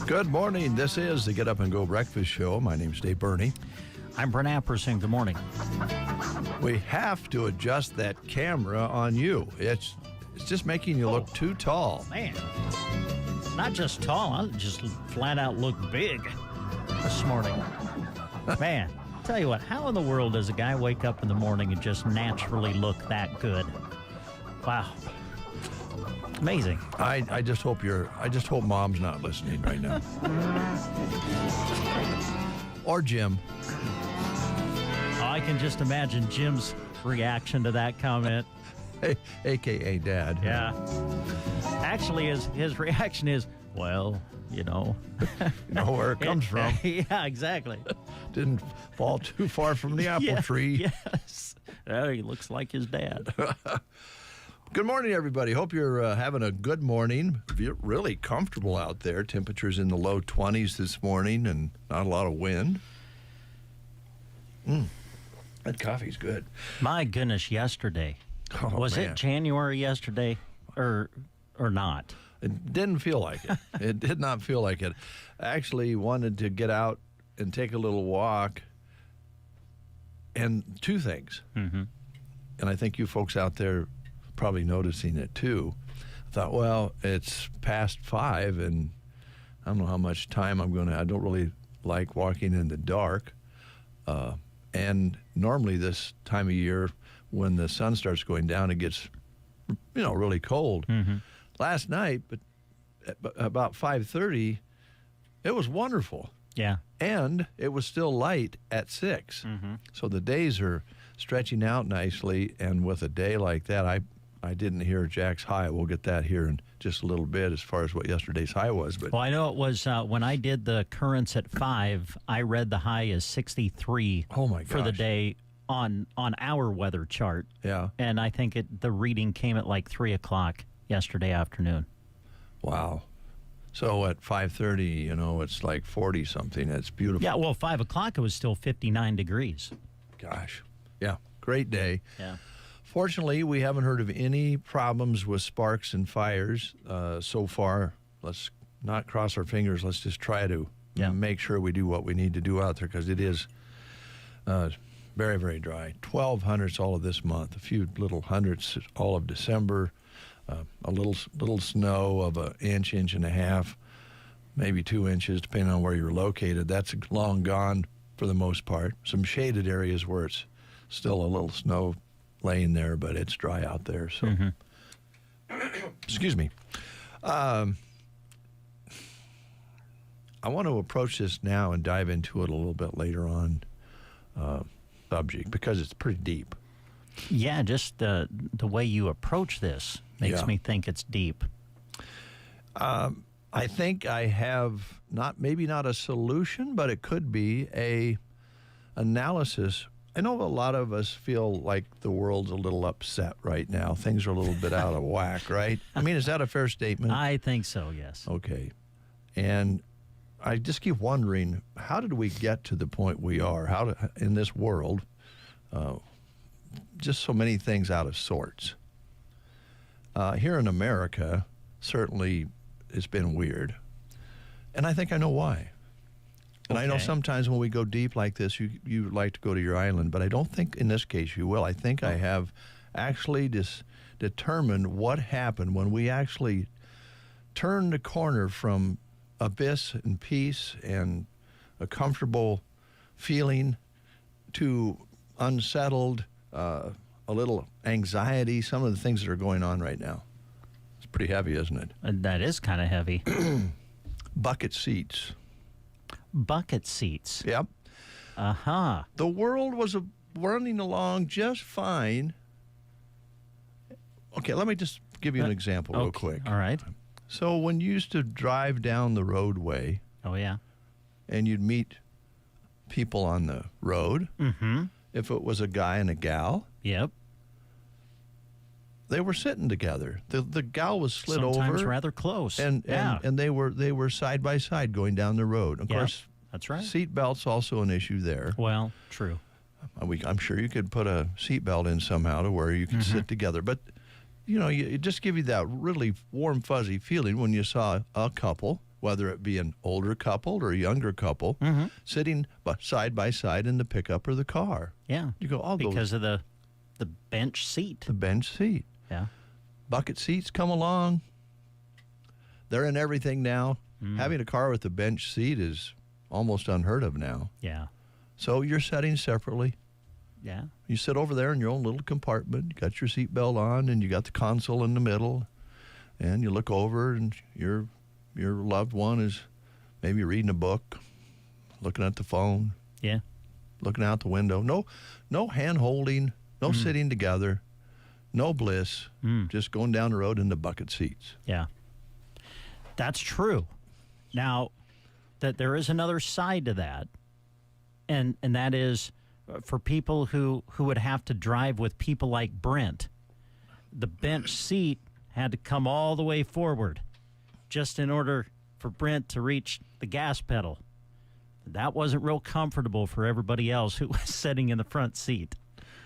Good morning. This is the Get Up and Go Breakfast Show. My name's Dave Burney. I'm Brent Apperson. Good morning. We have to adjust that camera on you. It's just making you look too tall. Man, not just tall, I just flat out look big this morning. Man, tell you what, how in the world does a guy wake up in the morning and just naturally look that good? Wow. Amazing. I just hope Mom's not listening right now. Or Jim. Oh, I can just imagine Jim's reaction to that comment. Hey, AKA Dad. Yeah. Actually, his reaction is, well, you know. You know where it comes from. Yeah, exactly. Didn't fall too far from the apple tree. Yes. Oh, he looks like his dad. Good morning, everybody. Hope you're having a good morning. You're really comfortable out there. Temperatures in the low 20s this morning and not a lot of wind. That coffee's good. My goodness, yesterday. Was it January yesterday or not? It didn't feel like it. It did not feel like it. I actually wanted to get out and take a little walk. And two things. Mm-hmm. And I think you folks out there probably noticing it too. I thought, well, it's past 5 and I don't know how much time I don't really like walking in the dark. And normally this time of year when the sun starts going down, it gets, really cold. Mm-hmm. Last night, but about 5:30, it was wonderful. Yeah. And it was still light at 6. Mm-hmm. So the days are stretching out nicely, and with a day like that, I didn't hear Jack's high. We'll get that here in just a little bit as far as what yesterday's high was. But well, I know it was when I did the currents at 5, I read the high as 63 for the day on our weather chart. Yeah. And I think the reading came at like 3 o'clock yesterday afternoon. Wow. So at 5:30, it's like 40-something. It's beautiful. Yeah, well, 5 o'clock it was still 59 degrees. Gosh. Yeah, great day. Yeah. Fortunately, we haven't heard of any problems with sparks and fires so far. Let's not cross our fingers. Let's just try to make sure we do what we need to do out there because it is very, very dry. 12 hundredths all of this month, a few little hundredths all of December, a little snow of an inch and a half, maybe 2 inches, depending on where you're located. That's long gone for the most part. Some shaded areas where it's still a little snow laying there, but it's dry out there. So, excuse me. I want to approach this now and dive into it a little bit later on subject because it's pretty deep. Yeah, just the way you approach this makes me think it's deep. I think I have maybe not a solution, but it could be a analysis. I know a lot of us feel like the world's a little upset right now. Things are a little bit out of whack, right? I mean, is that a fair statement? I think so, yes. Okay. And I just keep wondering, how did we get to the point we are? In this world, just so many things out of sorts. Here in America, certainly it's been weird. And I think I know why. And I know sometimes when we go deep like this, you like to go to your island, but I don't think in this case you will. I think I have actually determined what happened when we actually turned the corner from abyss and peace and a comfortable feeling to unsettled, a little anxiety, some of the things that are going on right now. It's pretty heavy, isn't it? That is kind of heavy. Bucket seats. Bucket seats. Yep. Uh-huh. The world was running along just fine. Okay, let me just give you an example real quick. All right. So when you used to drive down the roadway. Oh, yeah. And you'd meet people on the road. Mm-hmm. If it was a guy and a gal. Yep. They were sitting together. The gal was slid over. Sometimes rather close. And they were side by side going down the road. Of course, that's right. Seat belts also an issue there. Well, true. I'm sure you could put a seat belt in somehow to where you could sit together. But, it just give you that really warm, fuzzy feeling when you saw a couple whether it be an older couple or a younger couple, sitting side by side in the pickup or the car. Yeah. You go, because of the bench seat. The bench seat. Yeah. Bucket seats come along. They're in everything now. Having a car with a bench seat is almost unheard of now. Yeah. So you're sitting separately. Yeah. You sit over there in your own little compartment. You got your seatbelt on, and you got the console in the middle. And you look over, and your loved one is maybe reading a book, looking at the phone. Yeah. Looking out the window. No hand holding, no sitting together, no bliss, just going down the road in the bucket seats. Yeah. That's true. Now, that there is another side to that, and that is for people who would have to drive with people like Brent, the bench seat had to come all the way forward just in order for Brent to reach the gas pedal. That wasn't real comfortable for everybody else who was sitting in the front seat.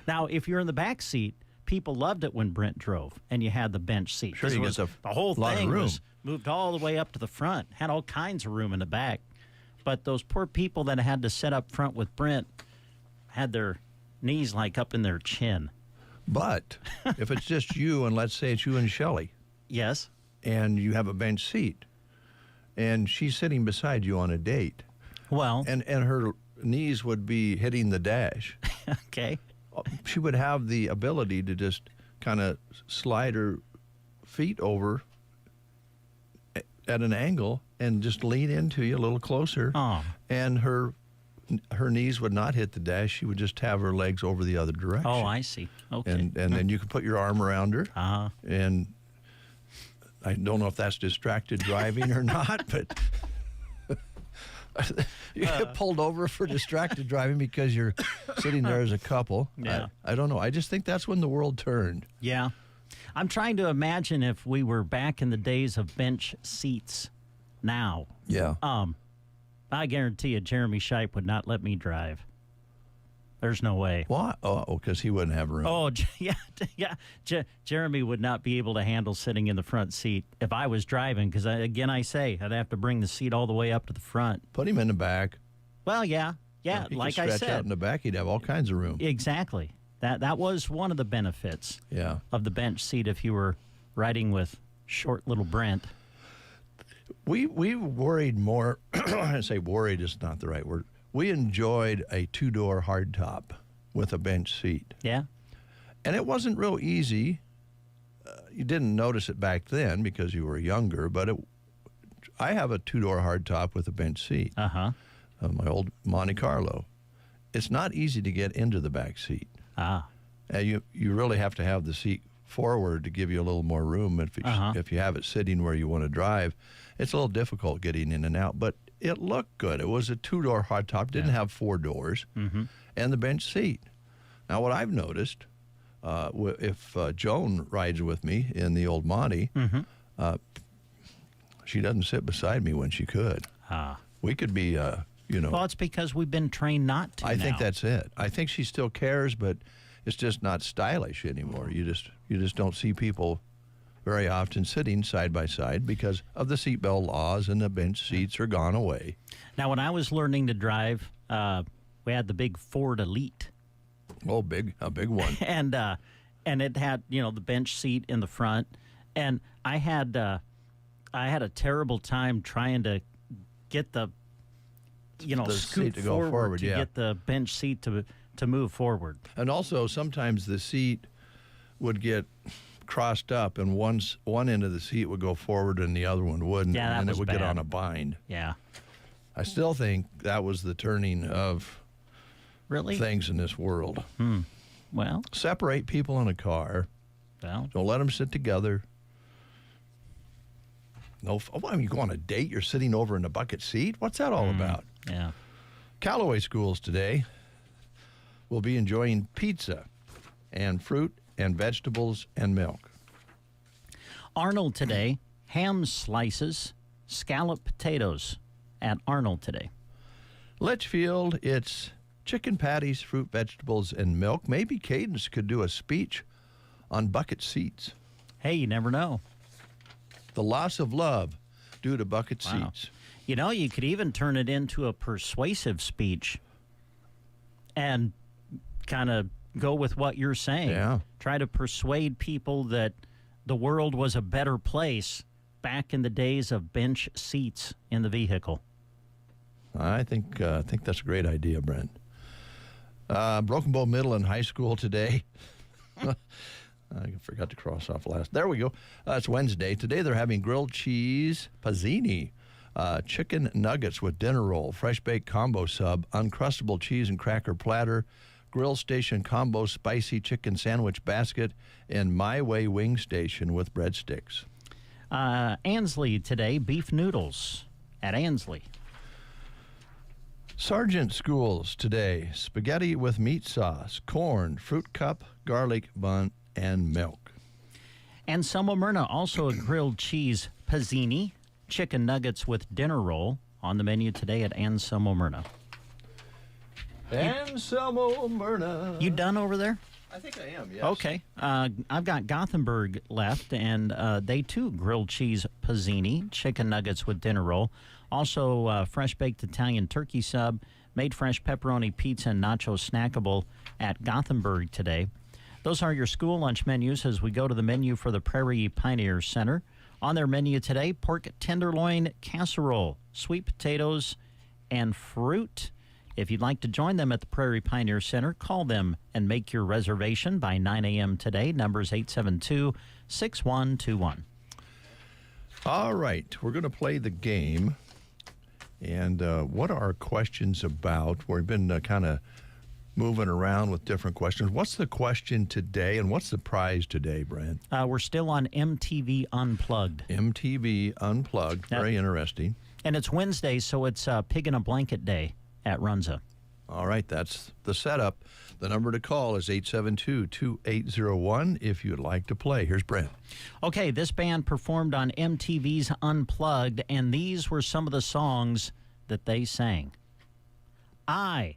Now, if you're in the back seat, people loved it when Brent drove and you had the bench seat. Sure, you get the whole lot of thing room. was moved all the way up to the front, had all kinds of room in the back. But those poor people that had to sit up front with Brent had their knees like up in their chin. But if it's just you, and let's say it's you and Shelley, Yes. and you have a bench seat, and she's sitting beside you on a date, Well, and her knees would be hitting the dash, okay. she would have the ability to just kind of slide her feet over at an angle and just lean into you a little closer. Oh. And her knees would not hit the dash. She would just have her legs over the other direction. Oh, I see. Okay. And then you could put your arm around her. Uh-huh. And I don't know if that's distracted driving or not, but you get pulled over for distracted driving because you're sitting there as a couple. Yeah. I don't know. I just think that's when the world turned. Yeah. I'm trying to imagine if we were back in the days of bench seats now. Yeah. I guarantee you Jeremy Shipe would not let me drive. There's no way. Why? Oh, because he wouldn't have room. Oh, yeah. Jeremy would not be able to handle sitting in the front seat if I was driving because, I say, I'd have to bring the seat all the way up to the front. Put him in the back. Well, yeah, He like could I stretch out said. in the back. He'd have all kinds of room. Exactly. That was one of the benefits Yeah. of the bench seat if you were riding with short little Brent. We worried more. I say worried is not the right word. We enjoyed a two-door hardtop with a bench seat. Yeah? And it wasn't real easy. You didn't notice it back then because you were younger, but I have a two-door hardtop with a bench seat. Uh-huh. My old Monte Carlo. It's not easy to get into the back seat. Ah. You really have to have the seat forward to give you a little more room. If you have it sitting where you want to drive, it's a little difficult getting in and out. But it looked good. It was a two-door hardtop. Didn't have four doors, and the bench seat. Now, what I've noticed, if Joan rides with me in the old Monte, she doesn't sit beside me when she could. Ah. We could be, Well, it's because we've been trained not to I think now. that's it. I think she still cares, but it's just not stylish anymore. You just don't see people very often sitting side by side because of the seatbelt laws, and the bench seats are gone away. Now, when I was learning to drive, we had the big Ford Elite. Oh, a big one. And it had, the bench seat in the front. And I had a terrible time trying to get the The scoot seat to go forward, to yeah. get the bench seat to move forward. And also, sometimes the seat would get crossed up, and one end of the seat would go forward and the other one wouldn't, Yeah, that and then was it would get bad. on a bind. Yeah. I still think that was the turning of Really? things in this world. Well, Separate people in a car. well, Don't let them sit together. No, you go on a date, you're sitting over in a bucket seat? What's that all about? yeah. Callaway schools today will be enjoying pizza and fruit and vegetables and milk. Arnold today, ham slices, scalloped potatoes at Arnold today. Litchfield, it's chicken patties, fruit, vegetables, and milk. Maybe Cadence could do a speech on bucket seats. Hey, you never know. The loss of love due to bucket Wow. seats. You know, you could even turn it into a persuasive speech and kind of go with what you're saying. Yeah. Try to persuade people that the world was a better place back in the days of bench seats in the vehicle. I think that's a great idea, Brent. Broken Bow Middle and High School today. I forgot to cross off last. There we go. It's Wednesday. Today they're having grilled cheese panini, chicken nuggets with dinner roll, fresh baked combo sub, uncrustable cheese and cracker platter, grill station combo spicy chicken sandwich basket, and My Way wing station with breadsticks. Ansley today, beef noodles at Ansley. Sargent Schools today, spaghetti with meat sauce, corn, fruit cup, garlic bun, and milk. And Selma Myrna, also a grilled cheese panini, chicken nuggets with dinner roll on the menu today at Anselmo Myrna. Anselmo Myrna. You done over there? I think I am, yes. Okay. I've got Gothenburg left, and they too grilled cheese panini, chicken nuggets with dinner roll. Also, fresh baked Italian turkey sub, made fresh pepperoni pizza and nacho snackable at Gothenburg today. Those are your school lunch menus as we go to the menu for the Prairie Pioneer Center. On their menu today, pork tenderloin casserole, sweet potatoes, and fruit. If you'd like to join them at the Prairie Pioneer Center, call them and make your reservation by 9 a.m. today. Number's 872-6121. All right, we're going to play the game. And what are our questions about? We've been kind of moving around with different questions. What's the question today, and what's the prize today, Brent? We're still on MTV Unplugged. MTV Unplugged. Very interesting. And it's Wednesday, so it's Pig in a Blanket Day at Runza. All right, that's the setup. The number to call is 872-2801 if you'd like to play. Here's Brent. Okay, this band performed on MTV's Unplugged, and these were some of the songs that they sang. I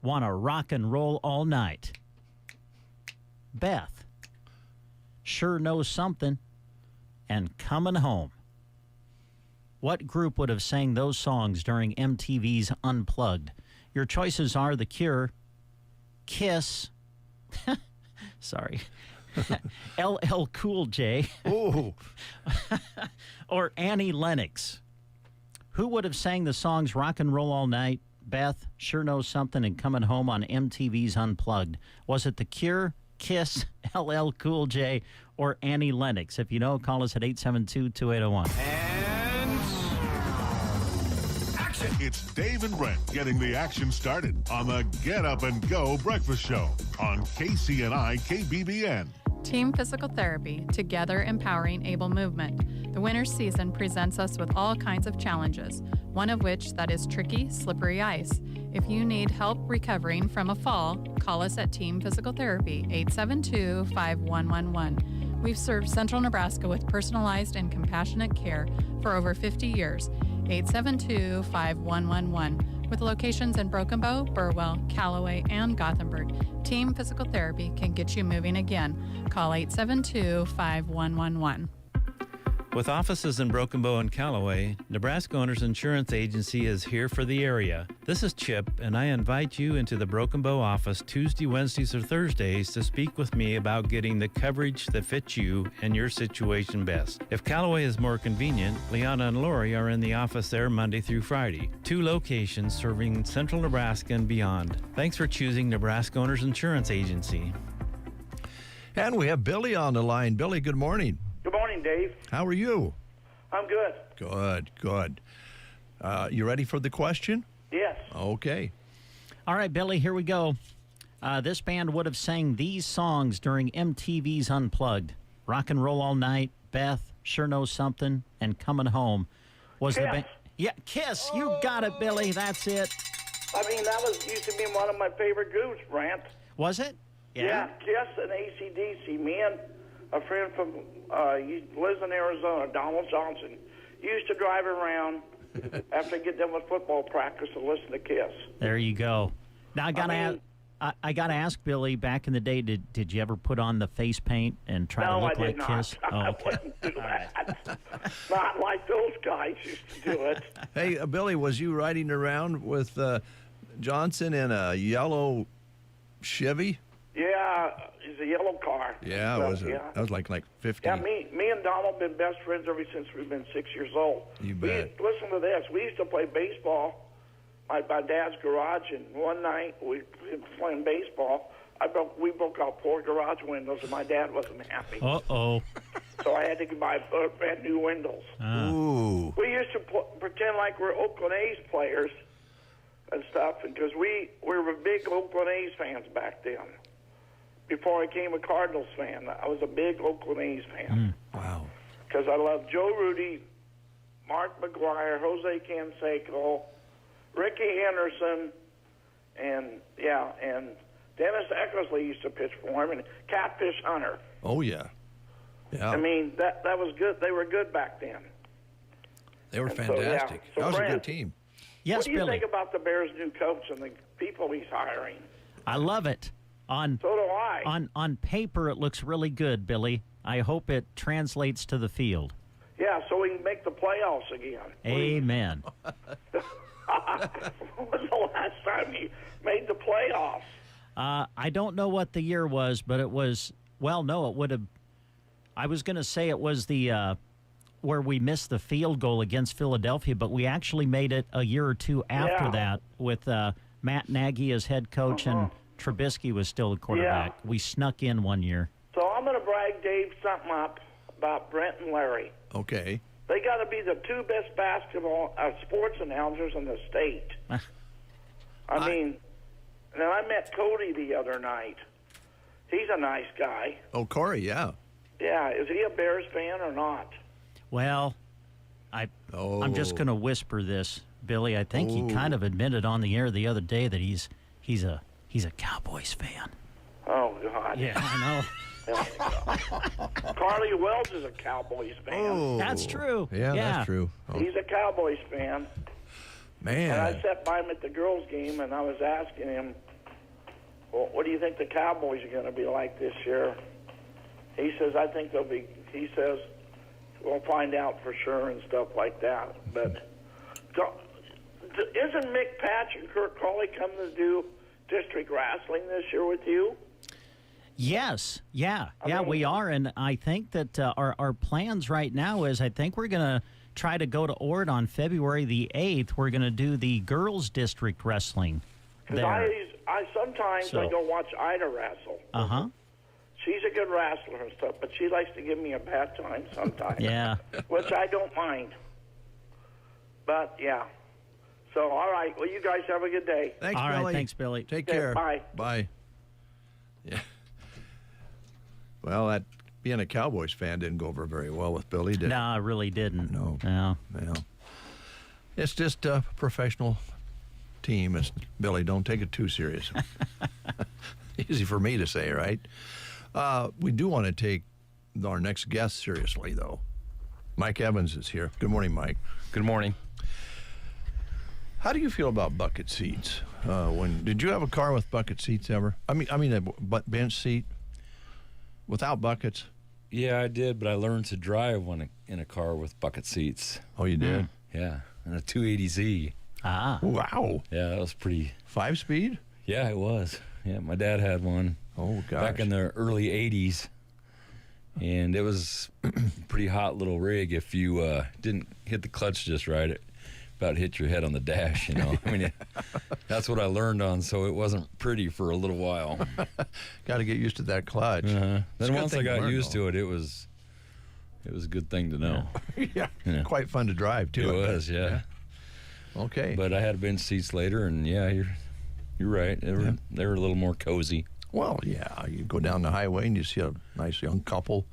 Want to Rock and Roll All Night. Beth, Sure Knows Something, and Coming Home. What group would have sang those songs during MTV's Unplugged? Your choices are The Cure, Kiss, sorry, LL Cool J, Oh, or Annie Lennox. Who would have sang the songs Rock and Roll All Night, Beth, Sure Knows Something, and Coming Home on MTV's Unplugged? Was it The Cure, Kiss, LL Cool J, or Annie Lennox? If you know, call us at 872-2801. It's Dave and Brent getting the action started on the Get Up and Go Breakfast Show on KCNI KBBN. Team Physical Therapy, together empowering able movement. The winter season presents us with all kinds of challenges, one of which that is tricky, slippery ice. If you need help recovering from a fall, call us at Team Physical Therapy, 872-5111. We've served Central Nebraska with personalized and compassionate care for over 50 years. 872-5111. With locations in Broken Bow, Burwell, Callaway, and Gothenburg, Team Physical Therapy can get you moving again. Call 872-5111. With offices in Broken Bow and Callaway, Nebraska Owners Insurance Agency is here for the area. This is Chip, and I invite you into the Broken Bow office Tuesday, Wednesdays, or Thursdays to speak with me about getting the coverage that fits you and your situation best. If Callaway is more convenient, Liana and Lori are in the office there Monday through Friday. 2 locations serving Central Nebraska and beyond. Thanks for choosing Nebraska Owners Insurance Agency. and we have Billy on the line. Billy, good morning. Good morning, Dave. How are you? I'm good. Good. You ready for the question? Yes. Okay. All right, Billy, here we go. This band would have sang these songs during MTV's Unplugged. Rock and Roll All Night, Beth, Sure Knows Something, and Coming Home. Was Kiss. the band? Yeah, Kiss. You got it, Billy. That's it. I mean, that used to be one of my favorite groups, Brant. Was it? Yeah, Kiss and AC/DC. Me and a friend from he lives in Arizona, Donald Johnson, used to drive around after I get done with football practice and listen to Kiss. There you go. Now I gotta I got to ask, Billy, back in the day, did you ever put on the face paint and try to No, look I like did not. Kiss? Oh, I okay. wouldn't do that. Not like those guys used to do it. Hey, Billy, was you riding around with Johnson in a yellow Chevy? Yeah, it's a yellow car. Yeah, So, it was. That was like 50. Yeah, me and Donald been best friends ever since we've been 6 years old. You bet. Listen to this. We used to play baseball at my dad's garage, and one night we were playing baseball. We broke out 4 garage windows, and my dad wasn't happy. Uh-oh. So I had to buy brand new windows. Ooh. We used to pretend like we're Oakland A's players and stuff, because we were big Oakland A's fans back then. Before I became a Cardinals fan, I was a big Oakland A's fan. Wow. Because I loved Joe Rudy, Mark McGuire, Jose Canseco, Ricky Henderson, and Dennis Eckersley used to pitch for him, and Catfish Hunter. Oh, yeah. Yeah. I mean, that was good. They were good back then. They were and so, fantastic. So, that was a Brent, good team. Yes, what do you Billy. think about the Bears' new coach and the people he's hiring? I love it. So do I. On paper, it looks really good, Billy. I hope it translates to the field. Yeah, so we can make the playoffs again. Amen. When was the last time he made the playoffs? I don't know what the year was, but it was, well, no, it would have, I was going to say it was the, where we missed the field goal against Philadelphia, but we actually made it a year or two after that with Matt Nagy as head coach and Trubisky was still the quarterback. Yeah. We snuck in one year. So I'm going to brag Dave something up about Brent and Larry. Okay. They got to be the 2 best basketball sports announcers in the state. I mean, and then I met Cody the other night. He's a nice guy. Oh, Corey, yeah. Yeah, is he a Bears fan or not? Well, I'm just going to whisper this, Billy. I think he kind of admitted on the air the other day that he's a Cowboys fan. Oh, God. Yeah, I know. Carly Wells is a Cowboys fan. Oh. That's true. Yeah, that's true. Oh, He's a Cowboys fan. man. And I sat by him at the girls' game, and I was asking him, well, what do you think the Cowboys are going to be like this year? He says, I think they'll be, he says, we'll find out for sure and stuff like that. But isn't Mick Patch and Kurt Cawley coming to do district wrestling this year with you? Yes, yeah, mean, we are, and I think that our plans right now is I think we're going to try to go to Ord on February the 8th. We're going to do the girls' district wrestling there. I sometimes I go watch Ida wrestle. Uh-huh. She's a good wrestler and stuff, but she likes to give me a bad time sometimes. Yeah. Which I don't mind. But, yeah. So, all right. Well, you guys have a good day. Thanks, All right, Billy. thanks, Billy. Take Okay, care. bye. Bye. Yeah. Well, that being a Cowboys fan didn't go over very well with Billy, did it? No, I really didn't. No. No. Well, it's just a professional team. It's, Billy, don't take it too serious. Easy for me to say, right? We do want to take our next guest seriously, though. Mike Evans is here. Good morning, Mike. Good morning. How do you feel about bucket seats? Did you have a car with bucket seats ever? I mean a bench seat without buckets? Yeah, I did, but I learned to drive in a car with bucket seats. Oh, you did? Yeah, and a 280Z. Ah. Wow. Yeah, that was pretty. 5-speed? Yeah, it was. Yeah, my dad had one. Oh, gosh. Back in the early 80s. And it was a pretty hot little rig if you didn't hit the clutch just right. It about hit your head on the dash, you know. I mean, that's what I learned on, so it wasn't pretty for a little while. Got to get used to that clutch. It's a Then good once I thing to got learn, used though. to it, it was a good thing to know. Yeah. Yeah. Quite fun to drive, too. It I bet. was, yeah. Okay. But I had bench seats later, and yeah, you're right. They were a little more cozy. Well, yeah, you go down the highway and you see a nice young couple,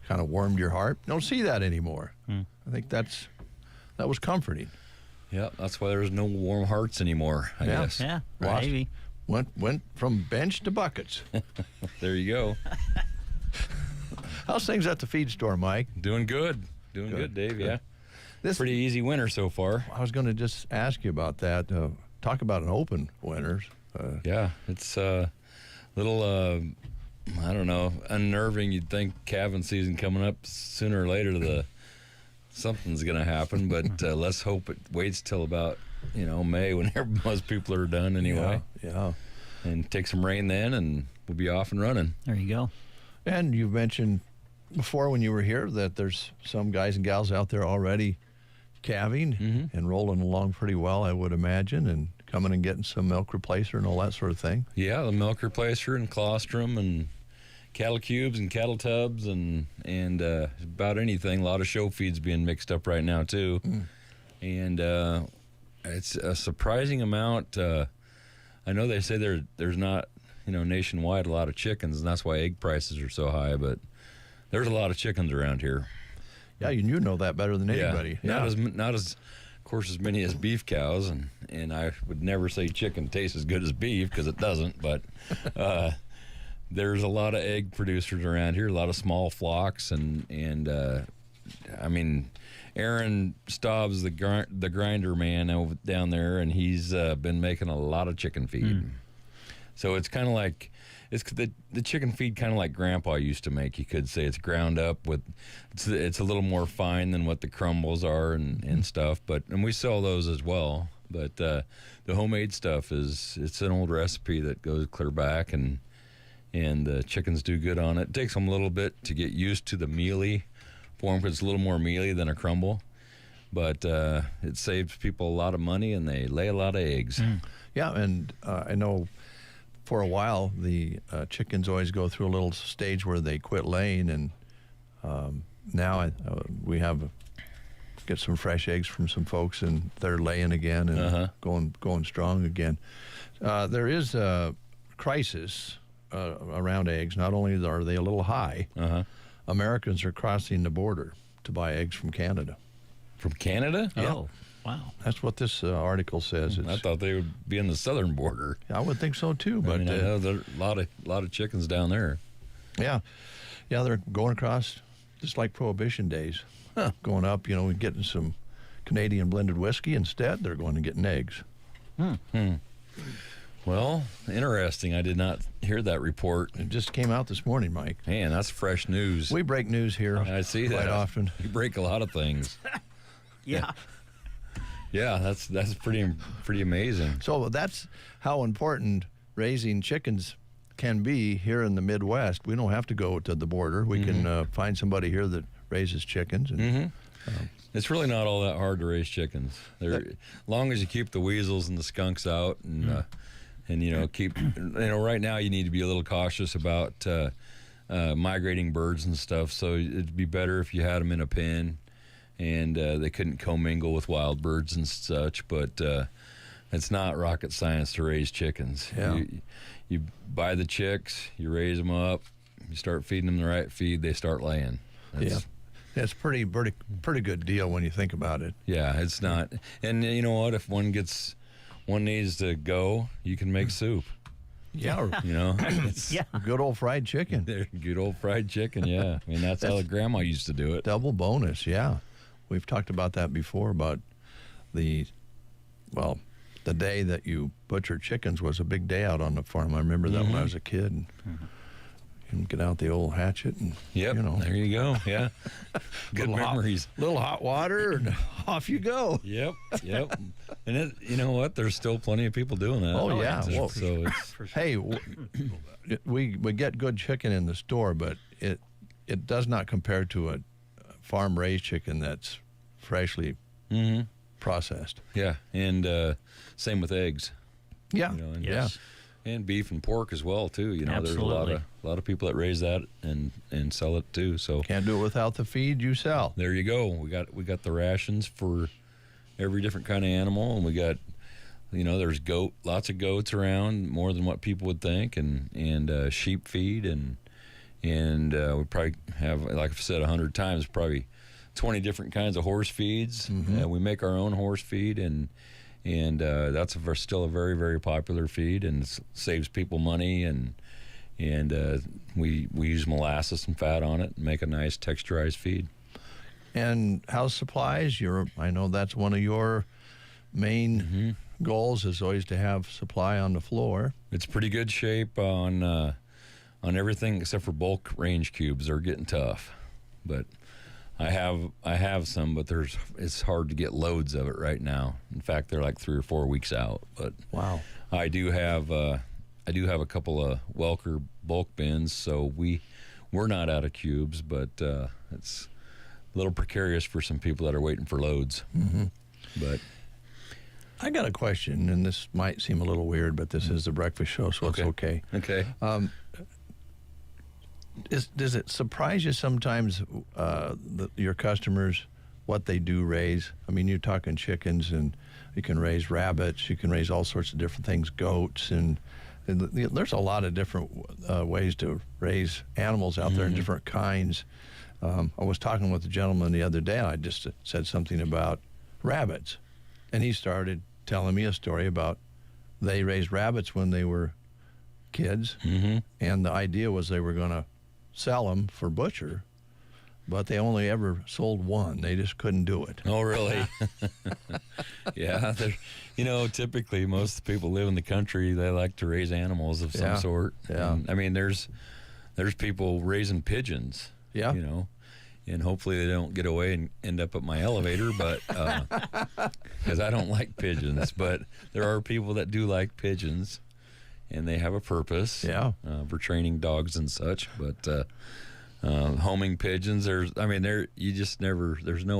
kind of warmed your heart. Don't see that anymore. I think that was comforting. Yeah, that's why there's no warm hearts anymore, I guess. Yeah, Lost- maybe. Went from bench to buckets. There you go. How's things at the feed store, Mike? Doing good. Doing Good, good, Dave, good. yeah. This Pretty easy winter so far. I was going to just ask you about that. Talk about an open winter. Yeah, it's a little, I don't know, unnerving. You'd think calving season coming up sooner or later, something's going to happen, but let's hope it waits till about, May when most people are done anyway. Yeah. And take some rain then, and we'll be off and running. There you go. And you mentioned before when you were here that there's some guys and gals out there already calving and rolling along pretty well, I would imagine, and coming and getting some milk replacer and all that sort of thing. Yeah, the milk replacer and colostrum and cattle cubes and cattle tubs and about anything. A lot of show feeds being mixed up right now too, and it's a surprising amount. I know they say there's not nationwide a lot of chickens, and that's why egg prices are so high. But there's a lot of chickens around here. Yeah, you know that better than anybody. Yeah. Not as of course as many as beef cows, and I would never say chicken tastes as good as beef because it doesn't. But there's a lot of egg producers around here, a lot of small flocks, and I mean, Aaron Staub's the grinder man over down there, and he's been making a lot of chicken feed. So it's kind of like the chicken feed, kind of like Grandpa used to make. You could say it's ground up with it's a little more fine than what the crumbles are and stuff. And we sell those as well. But the homemade stuff it's an old recipe that goes clear back, and the chickens do good on it. It takes them a little bit to get used to the mealy form, because it's a little more mealy than a crumble. But it saves people a lot of money, and they lay a lot of eggs. Yeah, and I know for a while the chickens always go through a little stage where they quit laying, and now we get some fresh eggs from some folks, and they're laying again and going strong again. There is a crisis around eggs. Not only are they a little high, Americans are crossing the border to buy eggs from Canada. From Canada? Yeah. Oh, wow. That's what this article says. I thought they would be in the southern border. I would think so too, but I know there are a lot of chickens down there. Yeah, they're going across just like Prohibition days, going up. Getting some Canadian blended whiskey instead. They're going and getting eggs. Well, interesting. I did not hear that report. It just came out this morning, Mike. Man, that's fresh news. We break news here. I see that quite often. You break a lot of things. Yeah. Yeah, that's pretty amazing. So that's how important raising chickens can be here in the Midwest. We don't have to go to the border. We can find somebody here that raises chickens. And, It's really not all that hard to raise chickens. As long as you keep the weasels and the skunks out, and keep. Right now you need to be a little cautious about migrating birds and stuff. So it'd be better if you had them in a pen, and they couldn't commingle with wild birds and such. But it's not rocket science to raise chickens. Yeah. You buy the chicks, you raise them up, you start feeding them the right feed, they start laying. It's pretty good deal when you think about it. Yeah, it's not. And you know what? If one needs to go, you can make soup. Yeah. It's Good old fried chicken. good old fried chicken. Yeah, I mean that's how Grandma used to do it. Double bonus. Yeah, we've talked about that before. About the day that you butchered chickens was a big day out on the farm. I remember that when I was a kid. And, and get out the old hatchet and there you go. Yeah, good memories. Little hot water and off you go. Yep. And you know what? There's still plenty of people doing that. Oh yeah. Well, so hey, we get good chicken in the store, but it does not compare to a farm raised chicken that's freshly processed. Yeah, and same with eggs. Yeah. And, Yes. And beef and pork as well too. There's Absolutely. a lot of people that raise that and sell it too. So Can't do it without the feed you sell. there you go. We got the rations for every different kind of animal, and we got there's lots of goats around, more than what people would think, and sheep feed, and we probably have, like I've said 100 times, probably 20 different kinds of horse feeds. We make our own horse feed, and that's still a very, very popular feed, and saves people money, and we use molasses and fat on it and make a nice texturized feed. And house supplies, I know that's one of your main goals is always to have supply on the floor. It's pretty good shape on everything except for bulk range cubes. They're getting tough, but I have some, but it's hard to get loads of it right now. In fact, they're like 3 or 4 weeks out. But Wow. I do have a couple of Welker bulk bins, so we're not out of cubes, but it's a little precarious for some people that are waiting for loads. Mm-hmm. But I got a question, and this might seem a little weird, but this is the breakfast show, so it's okay. Okay. Does it surprise you sometimes, your customers, what they do raise? I mean, you're talking chickens, and you can raise rabbits, you can raise all sorts of different things, goats, and there's a lot of different ways to raise animals out there in different kinds. I was talking with a gentleman the other day, and I just said something about rabbits, and he started telling me a story about they raised rabbits when they were kids, and the idea was they were going to sell them for butcher, but they only ever sold one. They just couldn't do it. Oh, really? Yeah. Typically most people live in the country. They like to raise animals of some sort. Yeah. And, I mean, there's people raising pigeons. Yeah. And hopefully they don't get away and end up at my elevator, but because I don't like pigeons. But there are people that do like pigeons, and they have a purpose. Yeah. For training dogs and such. But homing pigeons, there's no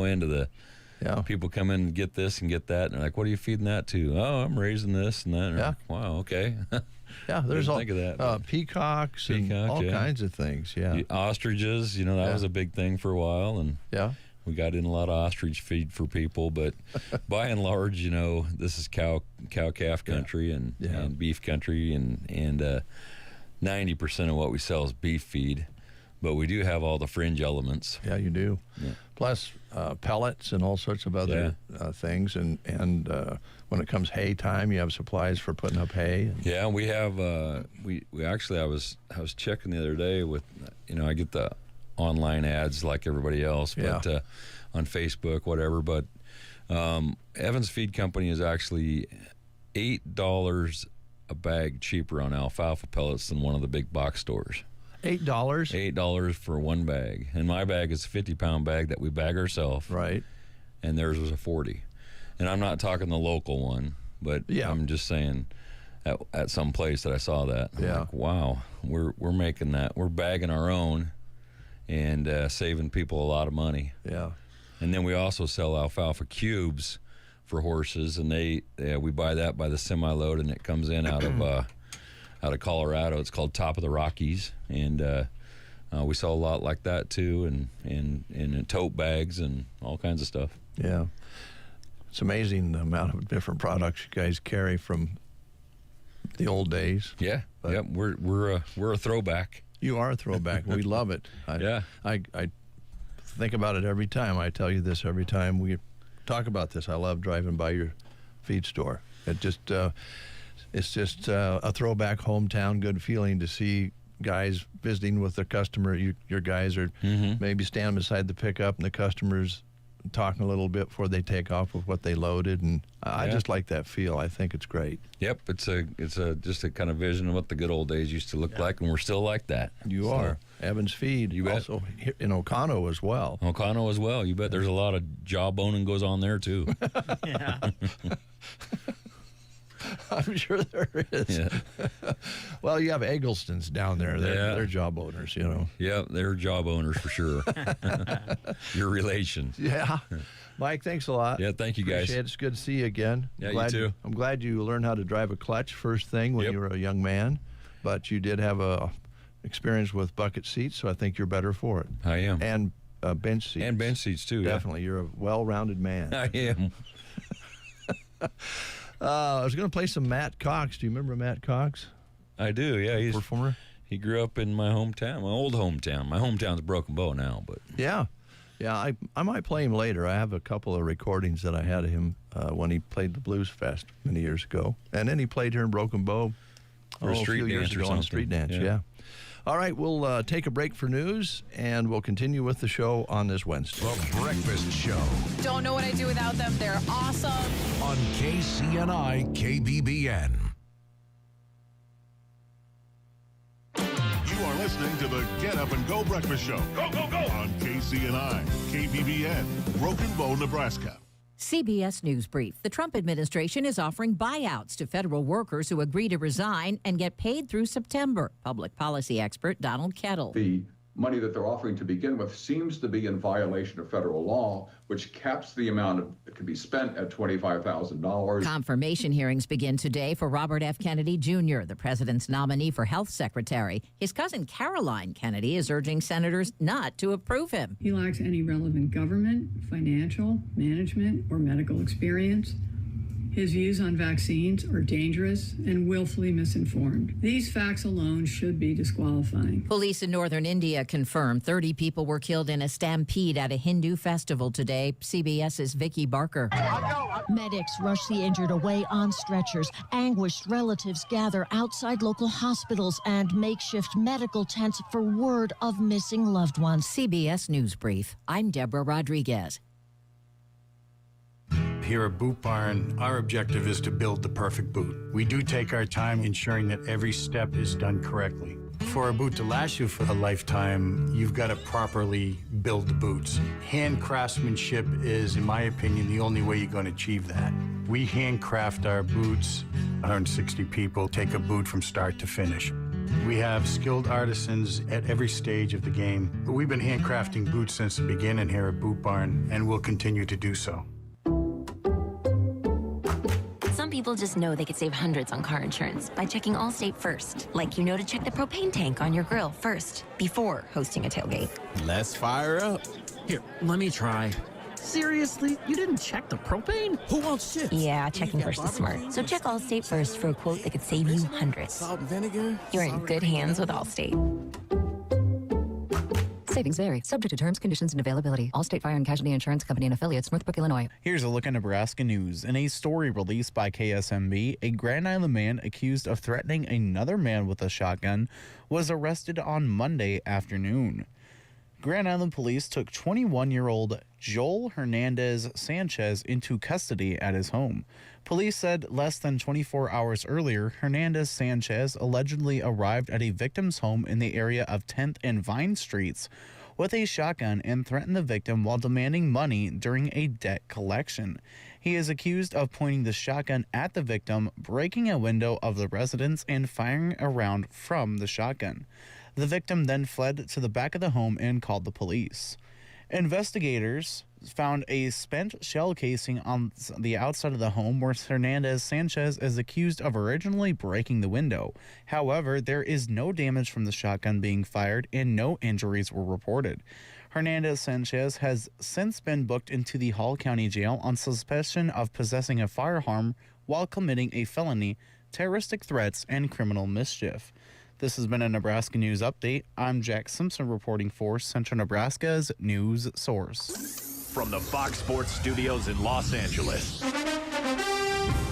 end to the. Yeah. People come in and get this and get that, and they're like, "What are you feeding that to?" "Oh, I'm raising this and that." And Yeah. like, wow. Okay. Yeah, there's all think of that. peacocks and all kinds of things. Yeah. Ostriches, that was a big thing for a while, and Yeah. we got in a lot of ostrich feed for people. But by and large, this is cow calf country and beef country, and 90% of what we sell is beef feed. But we do have all the fringe elements. Yeah, you do. Yeah. Plus pellets and all sorts of other things. And when it comes hay time, you have supplies for putting up hay. Yeah, we have. We actually, I was checking the other day with, I get the online ads like everybody else, but on Facebook, whatever. But Evans Feed Company is actually $8 a bag cheaper on alfalfa pellets than one of the big box stores. $8? $8 for one bag, and my bag is a 50-pound bag that we bag ourselves. Right. And theirs was a 40. And I'm not talking the local one, but I'm just saying at some place that I saw that. I'm like, wow, we're making that. We're bagging our own and saving people a lot of money. Yeah. And then we also sell alfalfa cubes for horses, and we buy that by the semi-load, and it comes in out of Colorado. It's called Top of the Rockies, and we sell a lot like that too, and in tote bags and all kinds of stuff. Yeah. It's amazing the amount of different products you guys carry from the old days. Yeah. Yep. We're a throwback. You are a throwback. We love it. I think about it every time. I tell you this every time we talk about this. I love driving by your feed store. It's just a throwback hometown good feeling to see guys visiting with their customer. Your guys are maybe standing beside the pickup, and the customers talking a little bit before they take off with what they loaded, and I just like that feel. I think it's great. Yep, it's just a kind of vision of what the good old days used to look like, and we're still like that. You are. Evans Feed. You bet. Also here in Oconto as well. Oconto as well. You bet. There's a lot of jawboning goes on there too. Yeah. I'm sure there is. Yeah. Well, you have Egglestons down there. They're job owners, Yeah, they're job owners for sure. Your relation. Yeah. Mike, thanks a lot. Yeah, thank you guys. Appreciate it. It's good to see you again. Yeah, you too. I'm glad you learned how to drive a clutch first thing when you were a young man, but you did have a experience with bucket seats, so I think you're better for it. I am. And bench seats. And bench seats too. Definitely. You're a well-rounded man. I am. I was going to play some Matt Cox. Do you remember Matt Cox? I do, yeah. He's performer. He grew up in my hometown, my old hometown. My hometown's Broken Bow now, but Yeah. I might play him later. I have a couple of recordings that I had of him when he played the Blues Fest many years ago, and then he played here in Broken Bow For a street few years dance or ago on a something. street dance. Yeah. All right, we'll take a break for news, and we'll continue with the show on this Wednesday. The Breakfast Show. Don't know what I do without them. They're awesome. on KCNI KBBN. You are listening to the Get Up and Go Breakfast Show. Go, go, go! On KCNI, KBBN, Broken Bow, Nebraska. CBS News Brief. The Trump administration is offering buyouts to federal workers who agree to resign and get paid through September. Public policy expert Donald Kettle. The money that they're offering to begin with seems to be in violation of federal law, which caps the amount that can be spent at $25,000. Confirmation hearings begin today for Robert F. Kennedy Jr., the president's nominee for health secretary. His cousin Caroline Kennedy is urging senators not to approve him. He lacks any relevant government, financial, management, or medical experience. His views on vaccines are dangerous and willfully misinformed. These facts alone should be disqualifying. Police in northern India confirm 30 people were killed in a stampede at a Hindu festival today. CBS's Vicky Barker. Medics rush the injured away on stretchers. Anguished relatives gather outside local hospitals and makeshift medical tents for word of missing loved ones. CBS News Brief. I'm Deborah Rodriguez. Here at Boot Barn, our objective is to build the perfect boot. We do take our time ensuring that every step is done correctly. For a boot to last you for a lifetime, you've got to properly build the boots. Hand craftsmanship is, in my opinion, the only way you're going to achieve that. We handcraft our boots. 160 people take a boot from start to finish. We have skilled artisans at every stage of the game. We've been handcrafting boots since the beginning here at Boot Barn, and we'll continue to do so. Some people just know they could save hundreds on car insurance by checking Allstate first. Like you know to check the propane tank on your grill first before hosting a tailgate. Let's fire up. Here, let me try. Seriously? You didn't check the propane? Who wants chips? Yeah, checking first is smart. So check Allstate first for a quote that could save you hundreds. Salt and vinegar? You're in good hands with Allstate. Savings vary, subject to terms, conditions, and availability. Allstate Fire and Casualty Insurance Company and affiliates, Northbrook, Illinois. Here's a look at Nebraska news. In a story released by KSMB, a Grand Island man accused of threatening another man with a shotgun was arrested on Monday afternoon. Grand Island police took 21-year-old Joel Hernandez Sanchez into custody at his home. Police said less than 24 hours earlier, Hernandez Sanchez allegedly arrived at a victim's home in the area of 10th and Vine Streets with a shotgun and threatened the victim while demanding money during a debt collection. He is accused of pointing the shotgun at the victim, breaking a window of the residence, and firing a round from the shotgun. The victim then fled to the back of the home and called the police. Investigators found a spent shell casing on the outside of the home where Hernandez Sanchez is accused of originally breaking the window. However, there is no damage from the shotgun being fired and no injuries were reported. Hernandez Sanchez has since been booked into the Hall County Jail on suspicion of possessing a firearm while committing a felony, terroristic threats, and criminal mischief. This has been a Nebraska News Update. I'm Jack Simpson reporting for Central Nebraska's news source. From the Fox Sports Studios in Los Angeles,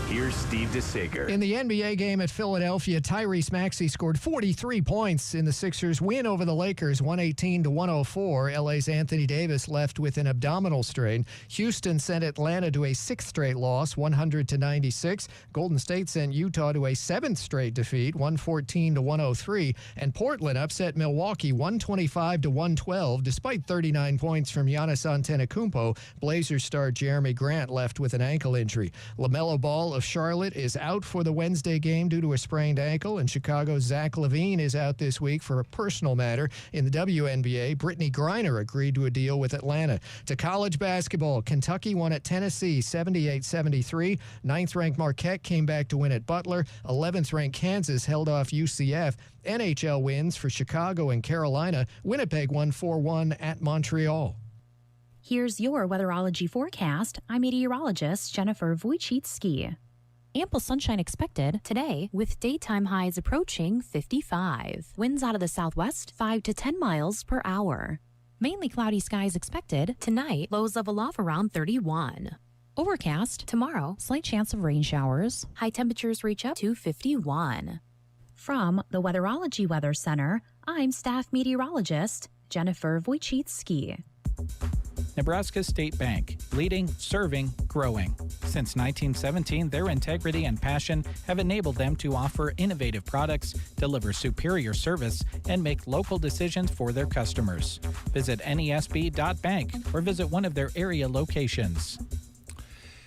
here's Steve DeSager. In the NBA game at Philadelphia, Tyrese Maxey scored 43 points in the Sixers' win over the Lakers, 118-104. LA's Anthony Davis left with an abdominal strain. Houston sent Atlanta to a sixth straight loss, 100-96. Golden State sent Utah to a seventh straight defeat, 114-103. And Portland upset Milwaukee, 125-112. Despite 39 points from Giannis Antetokounmpo, Blazers star Jeremy Grant left with an ankle injury. LaMelo Ball of Charlotte is out for the Wednesday game due to a sprained ankle, and Chicago's Zach LaVine is out this week for a personal matter. In the WNBA, Brittany Griner agreed to a deal with Atlanta. To college basketball, Kentucky won at Tennessee 78-73. Ninth-ranked Marquette came back to win at Butler. 11th-ranked Kansas held off UCF. NHL wins for Chicago and Carolina. Winnipeg won 4-1 at Montreal. Here's your weatherology forecast. I'm meteorologist Jennifer Wojcicki. Ample sunshine expected today with daytime highs approaching 55. Winds out of the southwest 5 to 10 miles per hour. Mainly cloudy skies expected tonight, lows level off around 31. Overcast tomorrow, slight chance of rain showers. High temperatures reach up to 51. From the Weatherology Weather Center, I'm staff meteorologist Jennifer Wojcicki. Nebraska State Bank, leading, serving, growing. Since 1917, their integrity and passion have enabled them to offer innovative products, deliver superior service, and make local decisions for their customers. Visit nesb.bank or visit one of their area locations.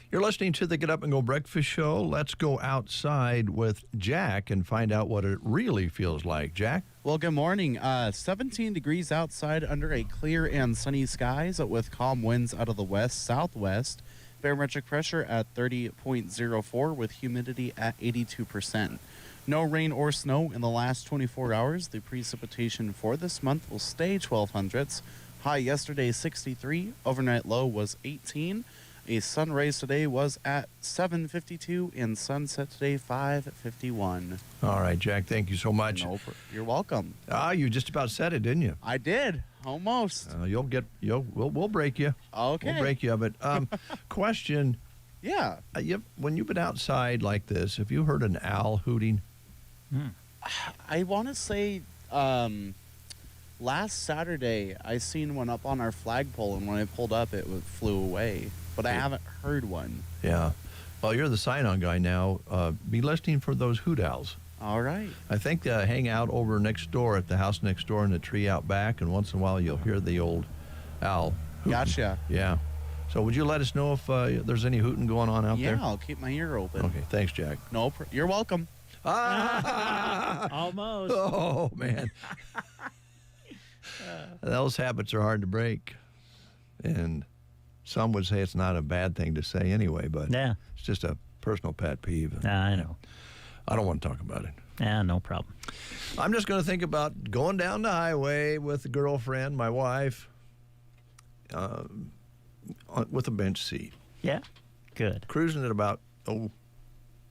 You're listening to the Get Up and Go Breakfast Show. Let's go outside with Jack and find out what it really feels like. Jack? Well, good morning. 17 degrees outside under a clear and sunny skies with calm winds out of the west-southwest. Barometric pressure at 30.04 with humidity at 82%. No rain or snow in the last 24 hours. The precipitation for this month will stay 1200s. High yesterday 63. Overnight low was 18. A sunrise today was at 7:52 and sunset today 5:51. All right, Jack, thank you so much. You're welcome. You just about said it, didn't you? I did. Almost. We'll break you. Okay. We'll break you. But question. Yeah. When you've been outside like this, have you heard an owl hooting? I want to say last Saturday I seen one up on our flagpole, and when I pulled up, it flew away. But I haven't heard one. Yeah. Well, you're the sign-on guy now. Be listening for those hoot owls. All right. I think they hang out over next door at the house next door in the tree out back, and once in a while you'll hear the old owl hooting. Gotcha. Yeah. So would you let us know if there's any hooting going on out there? Yeah, I'll keep my ear open. Okay. Thanks, Jack. You're welcome. Almost. Oh, man. Those habits are hard to break. And some would say it's not a bad thing to say anyway, but it's just a personal pet peeve. I know. I don't want to talk about it. Yeah, no problem. I'm just going to think about going down the highway with a girlfriend, my wife, with a bench seat. Yeah, good. Cruising at about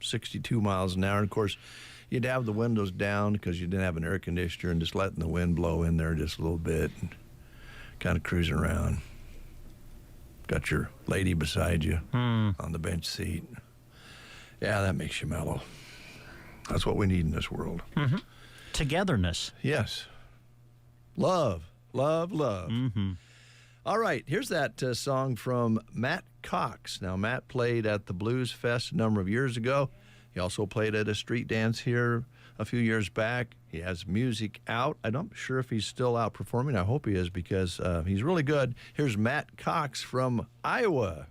62 miles an hour. And of course, you'd have the windows down because you didn't have an air conditioner, and just letting the wind blow in there just a little bit and kind of cruising around. Got your lady beside you on the bench seat. Yeah, that makes you mellow. That's what we need in this world. Mm-hmm. Togetherness. Yes. Love. Love, love. Mm-hmm. All right, here's that song from Matt Cox. Now, Matt played at the Blues Fest a number of years ago. He also played at a street dance here a few years back. He has music out. I'm not sure if he's still out performing. I hope he is, because he's really good. Here's Matt Cox from Iowa.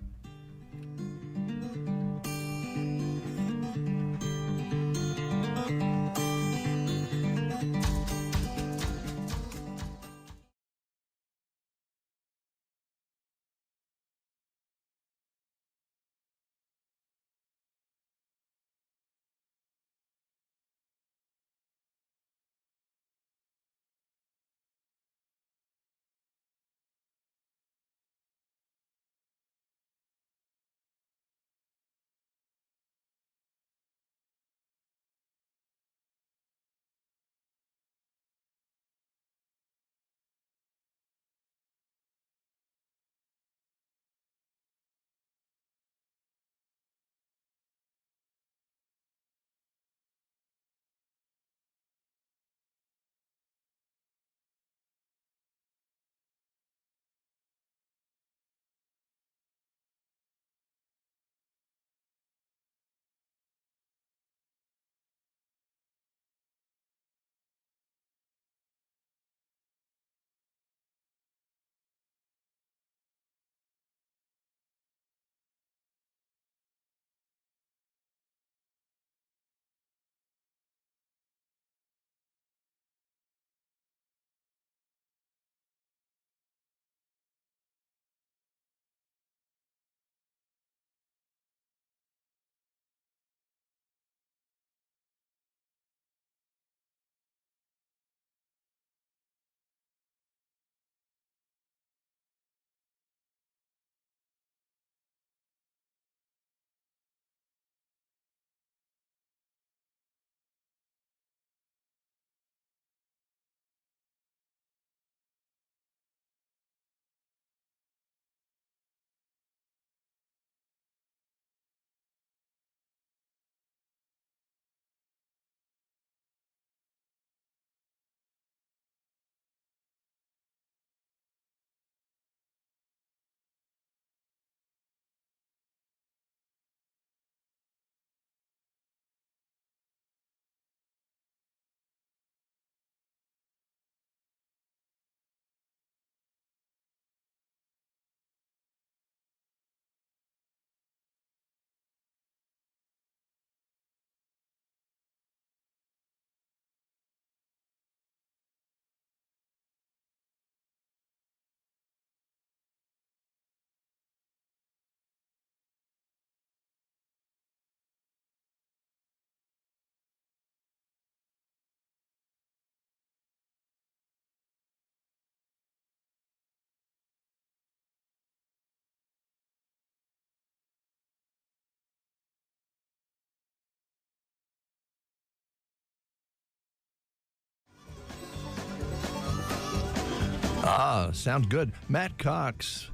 Sounds good. Matt Cox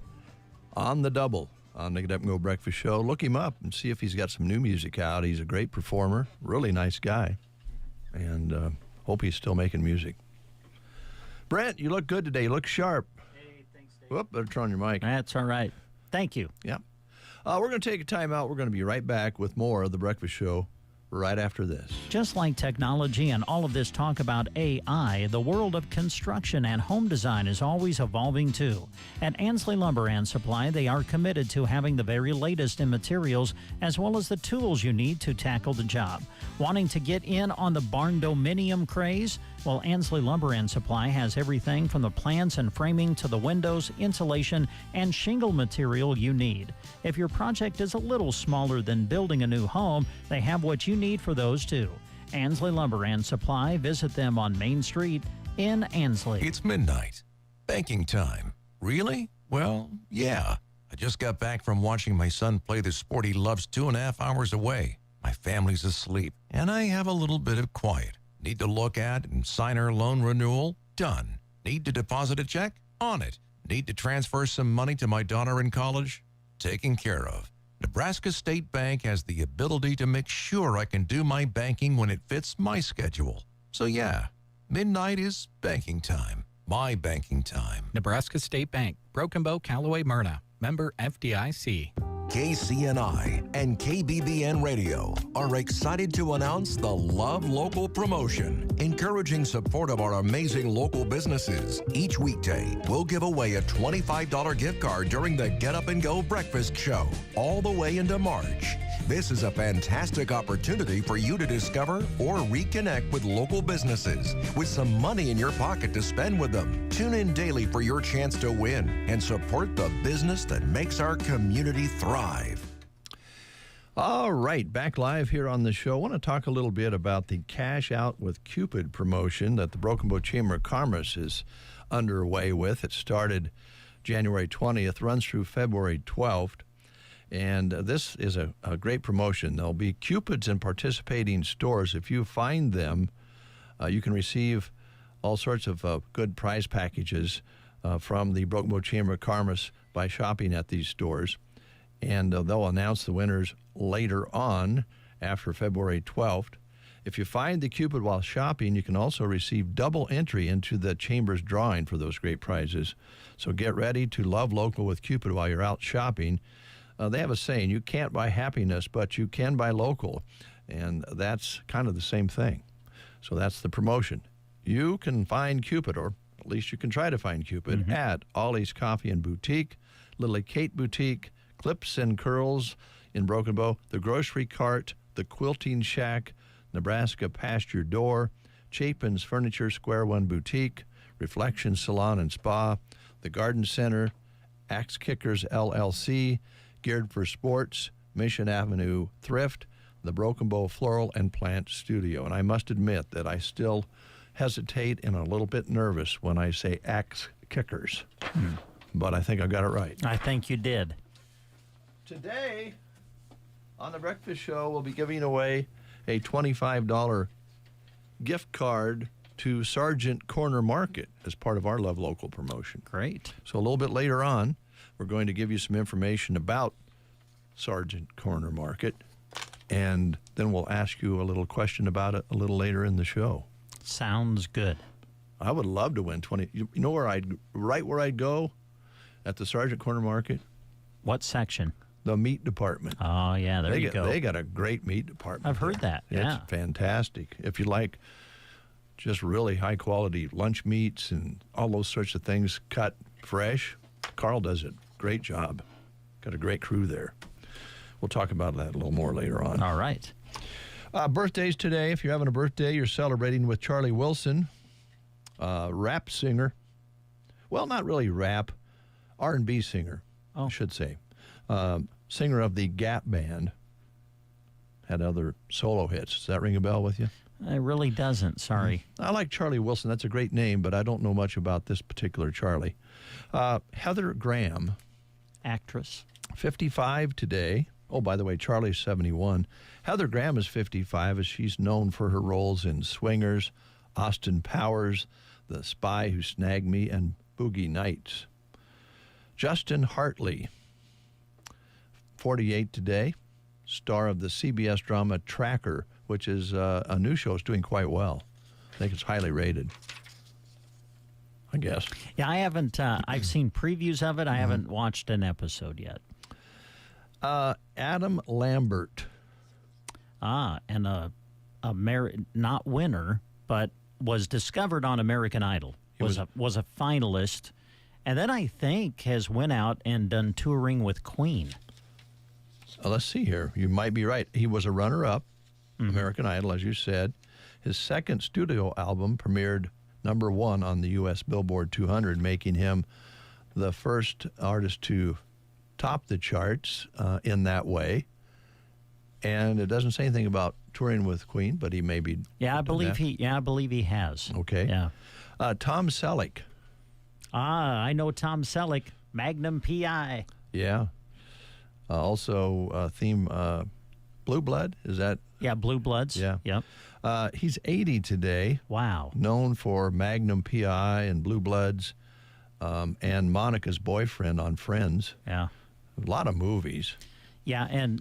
on the double on the Get Up and Go Breakfast Show. Look him up and see if he's got some new music out. He's a great performer, really nice guy, and hope he's still making music. Brent, you look good today. You look sharp. Hey, thanks, Dave. Whoop, better turn on your mic. That's all right. Thank you. Yeah. We're going to take a time out. We're going to be right back with more of the Breakfast Show right after this. Just like technology and all of this talk about AI, the world of construction and home design is always evolving too. At Ansley Lumber and Supply, they are committed to having the very latest in materials as well as the tools you need to tackle the job. Wanting to get in on the barn-dominium craze? Well, Ansley Lumber and Supply has everything from the plans and framing to the windows, insulation, and shingle material you need. If your project is a little smaller than building a new home, they have what you need for those too. Ansley Lumber and Supply. Visit them on Main Street in Ansley. It's midnight. Banking time. Really? Well, yeah. I just got back from watching my son play the sport he loves 2.5 hours away. My family's asleep, and I have a little bit of quiet. Need to look at and sign our loan renewal? Done. Need to deposit a check? On it. Need to transfer some money to my daughter in college? Taken care of. Nebraska State Bank has the ability to make sure I can do my banking when it fits my schedule. So yeah, midnight is banking time. My banking time. Nebraska State Bank, Broken Bow, Callaway, Myrna. Member FDIC. KCNI and KBBN Radio are excited to announce the Love Local promotion, encouraging support of our amazing local businesses. Each weekday, we'll give away a $25 gift card during the Get Up and Go Breakfast Show, all the way into March. This is a fantastic opportunity for you to discover or reconnect with local businesses with some money in your pocket to spend with them. Tune in daily for your chance to win and support the business that makes our community thrive. All right, back live here on the show. I want to talk a little bit about the Cash Out with Cupid promotion that the Broken Bow Chamber of Commerce is underway with. It started January 20th, runs through February 12th. And this is a great promotion. There'll be Cupids in participating stores. If you find them, you can receive all sorts of good prize packages from the Broken Bow Chamber of Commerce by shopping at these stores. And they'll announce the winners later on after February 12th. If you find the Cupid while shopping, you can also receive double entry into the Chamber's drawing for those great prizes. So get ready to love local with Cupid while you're out shopping. They have a saying, you can't buy happiness, but you can buy local. And that's kind of the same thing. So that's the promotion. You can find Cupid, or at least you can try to find Cupid, at Ollie's Coffee and Boutique, Lily Kate Boutique, Clips and Curls in Broken Bow, The Grocery Cart, The Quilting Shack, Nebraska Past Your Door, Chapin's Furniture Square One Boutique, Reflection Salon and Spa, The Garden Center, Axe Kickers LLC, Geared for Sports, Mission Avenue Thrift, the Broken Bow Floral and Plant Studio. And I must admit that I still hesitate and a little bit nervous when I say Axe Kickers. But I think I got it right. I think you did. Today, on the Breakfast Show, we'll be giving away a $25 gift card to Sargent Corner Market as part of our Love Local promotion. Great. So a little bit later on, we're going to give you some information about Sargent Corner Market, and then we'll ask you a little question about it a little later in the show. Sounds good. I would love to win 20. You know where I'd go at the Sargent Corner Market? What section? The meat department. Oh, yeah, there you go. They got a great meat department. I've heard that, yeah. It's fantastic. If you like just really high-quality lunch meats and all those sorts of things cut fresh, Carl does a great job. Got a great crew there. We'll talk about that a little more later on. All right. Birthdays today. If you're having a birthday, you're celebrating with Charlie Wilson, rap singer. Well, not really rap, R&B singer, I should say. Singer of the Gap Band. Had other solo hits. Does that ring a bell with you? It really doesn't, sorry. I like Charlie Wilson. That's a great name, but I don't know much about this particular Charlie. Heather Graham. Actress. 55 today. Oh, by the way, Charlie's 71. Heather Graham is 55, as she's known for her roles in Swingers, Austin Powers, The Spy Who Snagged Me, and Boogie Nights. Justin Hartley, 48 today, star of the CBS drama Tracker, which is a new show. It's doing quite well. I think it's highly rated, I guess. Yeah, I haven't. I've seen previews of it. I haven't watched an episode yet. Adam Lambert. And not winner, but was discovered on American Idol. Was a finalist, and then I think has went out and done touring with Queen. Let's see here. You might be right. He was a runner-up, American Idol, as you said. His second studio album premiered #1 on the U.S. Billboard 200, making him the first artist to top the charts in that way. And it doesn't say anything about touring with Queen, but he may be. I believe he has. Okay. Yeah. Tom Selleck. I know Tom Selleck, Magnum PI. Yeah. Also, theme Blue Blood. Is that? Yeah, Blue Bloods. Yeah. Yep. He's 80 today. Wow. Known for Magnum PI and Blue Bloods, and Monica's boyfriend on Friends. Yeah. A lot of movies. Yeah, and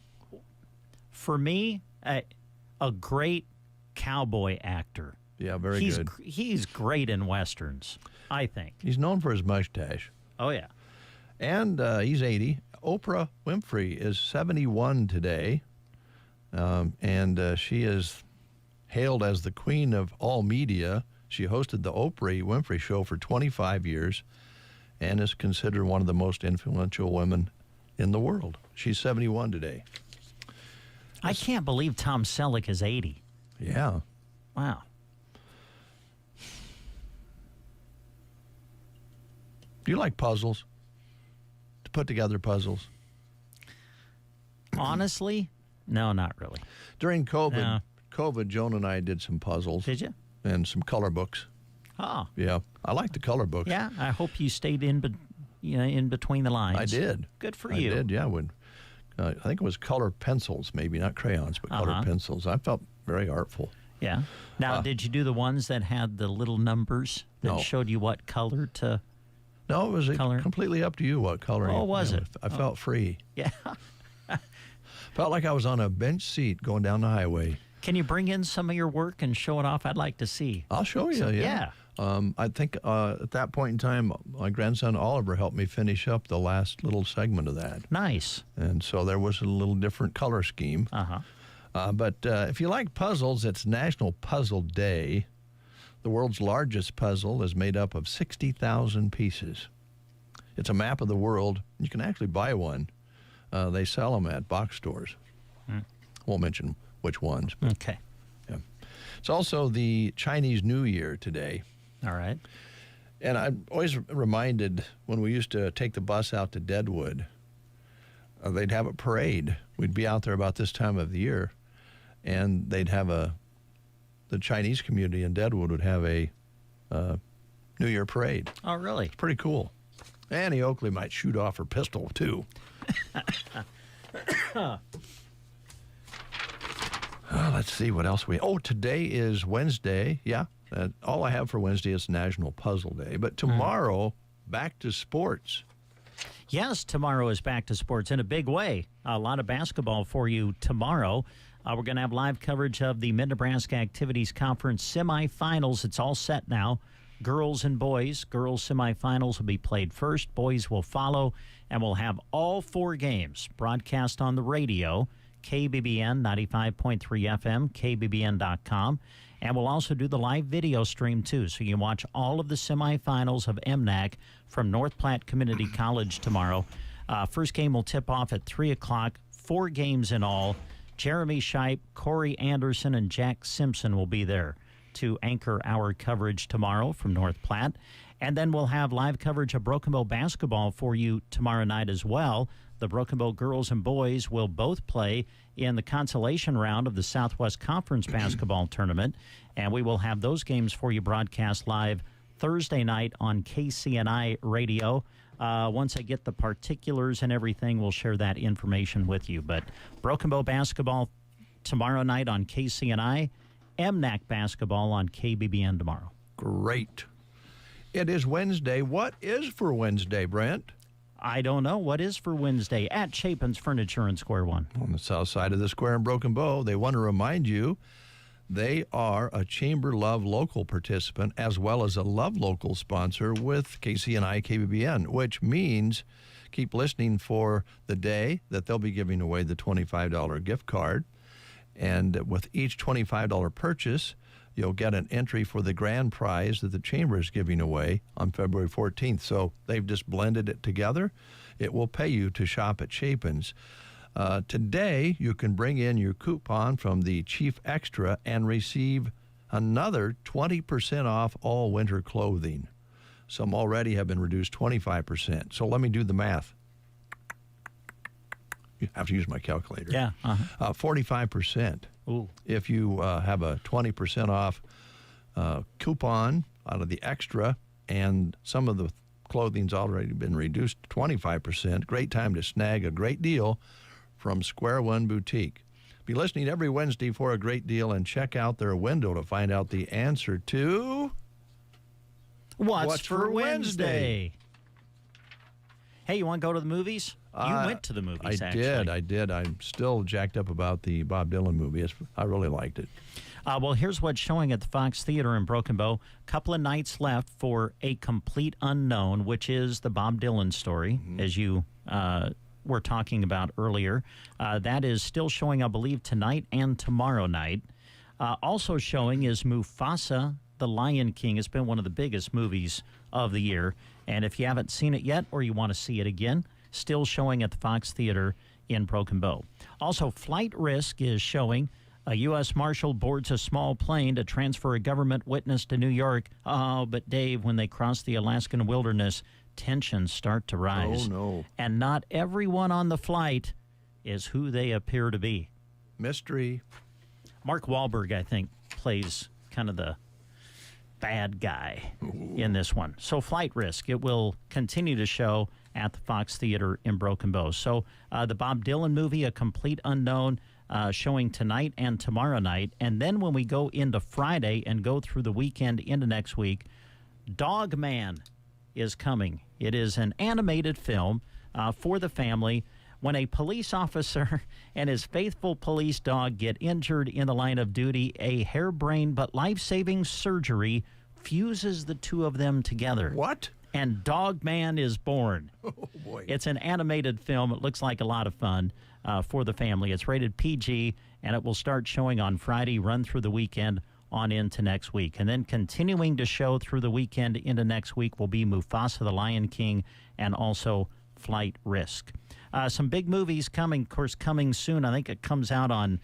for me, a great cowboy actor. Yeah, very good. He's great in Westerns, I think. He's known for his mustache. Oh, yeah. And he's 80. Oprah Winfrey is 71 today, and she is hailed as the queen of all media. She hosted the Oprah Winfrey Show for 25 years and is considered one of the most influential women in the world. She's 71 today. I can't believe Tom Selleck is 80. Yeah. Wow. Do you like puzzles? To put together puzzles? Honestly, no, not really. During COVID, Joan and I did some puzzles. Did you? And some color books. Oh. Yeah. I like the color books. Yeah, I hope you stayed in between the lines. I did. Good for you. I did, yeah. I think it was color pencils, maybe not crayons, but color pencils. I felt very artful. Yeah. Now, did you do the ones that had the little numbers that showed you what color to? No, it was completely up to you what color. Oh, was it? I felt free. Yeah. Felt like I was on a bench seat going down the highway. Can you bring in some of your work and show it off? I'd like to see. I'll show you, yeah. I think at that point in time, my grandson Oliver helped me finish up the last little segment of that. Nice. And so there was a little different color scheme. But if you like puzzles, it's National Puzzle Day. The world's largest puzzle is made up of 60,000 pieces. It's a map of the world. You can actually buy one. They sell them at box stores. Won't mention which ones. Okay. Yeah. It's also the Chinese New Year today. All right. And I'm always reminded when we used to take the bus out to Deadwood, they'd have a parade. We'd be out there about this time of the year, and they'd have the Chinese community in Deadwood would have a New Year parade. Oh, really? It's pretty cool. Annie Oakley might shoot off her pistol, too. Let's see what else today is Wednesday. Yeah, all I have for Wednesday is National Puzzle Day. But tomorrow, back to sports. Yes, tomorrow is back to sports in a big way. A lot of basketball for you tomorrow. We're going to have live coverage of the Mid-Nebraska Activities Conference semifinals. It's all set now. Girls and boys. Girls semifinals will be played first. Boys will follow. And we'll have all 4 games broadcast on the radio. KBBN 95.3 FM, KBBN.com. And we'll also do the live video stream, too, so you can watch all of the semifinals of MNAC from North Platte Community College tomorrow. First game will tip off at 3 o'clock, 4 games in all. Jeremy Shipe, Corey Anderson, and Jack Simpson will be there to anchor our coverage tomorrow from North Platte. And then we'll have live coverage of Broken Bow basketball for you tomorrow night as well. The Broken Bow girls and boys will both play in the consolation round of the Southwest Conference basketball tournament. And we will have those games for you broadcast live Thursday night on KCNI radio. Once I get the particulars and everything, we'll share that information with you. But Broken Bow basketball tomorrow night on KCNI, MNAC basketball on KBBN tomorrow. Great. It is Wednesday. What is for Wednesday, Brent? I don't know. What is for Wednesday at Chapin's Furniture in Square One? On the south side of the square in Broken Bow. They want to remind you they are a Chamber Love Local participant as well as a Love Local sponsor with KCNI KBBN, which means keep listening for the day that they'll be giving away the $25 gift card. And with each $25 purchase, you'll get an entry for the grand prize that the Chamber is giving away on February 14th. So they've just blended it together. It will pay you to shop at Chapin's. Today, you can bring in your coupon from the Chief Extra and receive another 20% off all winter clothing. Some already have been reduced 25%. So let me do the math. You have to use my calculator. Yeah. 45%. Ooh. If you have a 20% off coupon out of the extra, and some of the clothing's already been reduced to 25%, great time to snag a great deal from Square One Boutique. Be listening every Wednesday for a great deal and check out their window to find out the answer to... What's for Wednesday? Hey, you want to go to the movies? You went to the movies, actually. I did. I'm still jacked up about the Bob Dylan movie. I really liked it. Well, here's what's showing at the Fox Theater in Broken Bow. Couple of nights left for A Complete Unknown, which is the Bob Dylan story, as you were talking about earlier. That is still showing, I believe, tonight and tomorrow night. Also showing is Mufasa, the Lion King. It's been one of the biggest movies of the year. And if you haven't seen it yet or you want to see it again, still showing at the Fox Theater in Broken Bow. Also, Flight Risk is showing. A U.S. Marshal boards a small plane to transfer a government witness to New York. Oh, but Dave, when they cross the Alaskan wilderness, tensions start to rise. Oh, no. And not everyone on the flight is who they appear to be. Mystery. Mark Wahlberg, I think, plays kind of the bad guy in this one. So Flight Risk, it will continue to show at the Fox Theater in Broken Bow. So the Bob Dylan movie, A Complete Unknown, showing tonight and tomorrow night. And then when we go into Friday and go through the weekend into next week, Dog Man is coming. It is an animated film for the family. When a police officer and his faithful police dog get injured in the line of duty, a harebrained but life-saving surgery fuses the two of them together. What? And Dog Man is born. Oh, boy. It's an animated film. It looks like a lot of fun for the family. It's rated PG, and it will start showing on Friday, run through the weekend on into next week. And then continuing to show through the weekend into next week will be Mufasa, the Lion King, and also Flight Risk. Some big movies coming, of course, coming soon. I think it comes out on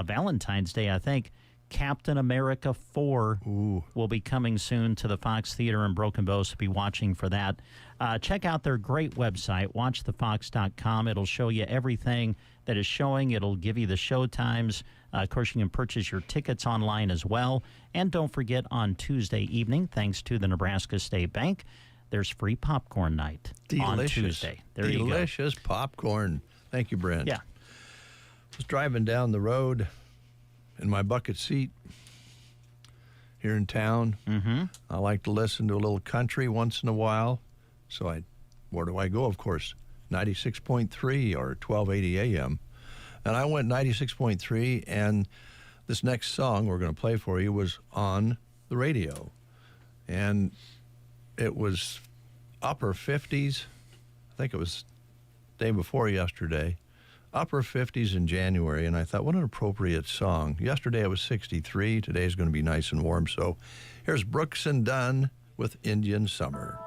Valentine's Day, I think. Captain America 4 will be coming soon to the Fox Theater in Broken Bow, so be watching for that. Check out their great website, watchthefox.com. It'll show you everything that is showing. It'll give you the show times. Of course, you can purchase your tickets online as well. And don't forget, on Tuesday evening, thanks to the Nebraska State Bank, there's free popcorn night on Tuesday. There you go. Delicious popcorn. Thank you, Brent. Yeah. I was driving down the road in my bucket seat here in town. Mm-hmm. I like to listen to a little country once in a while. So where do I go? Of course, 96.3 or 1280 AM. And I went 96.3, and this next song we're going to play for you was on the radio. And it was upper 50s. I think it was day before yesterday. Upper 50s in January, and I thought, what an appropriate song. Yesterday it was 63. Today's going to be nice and warm. So here's Brooks and Dunn with Indian Summer.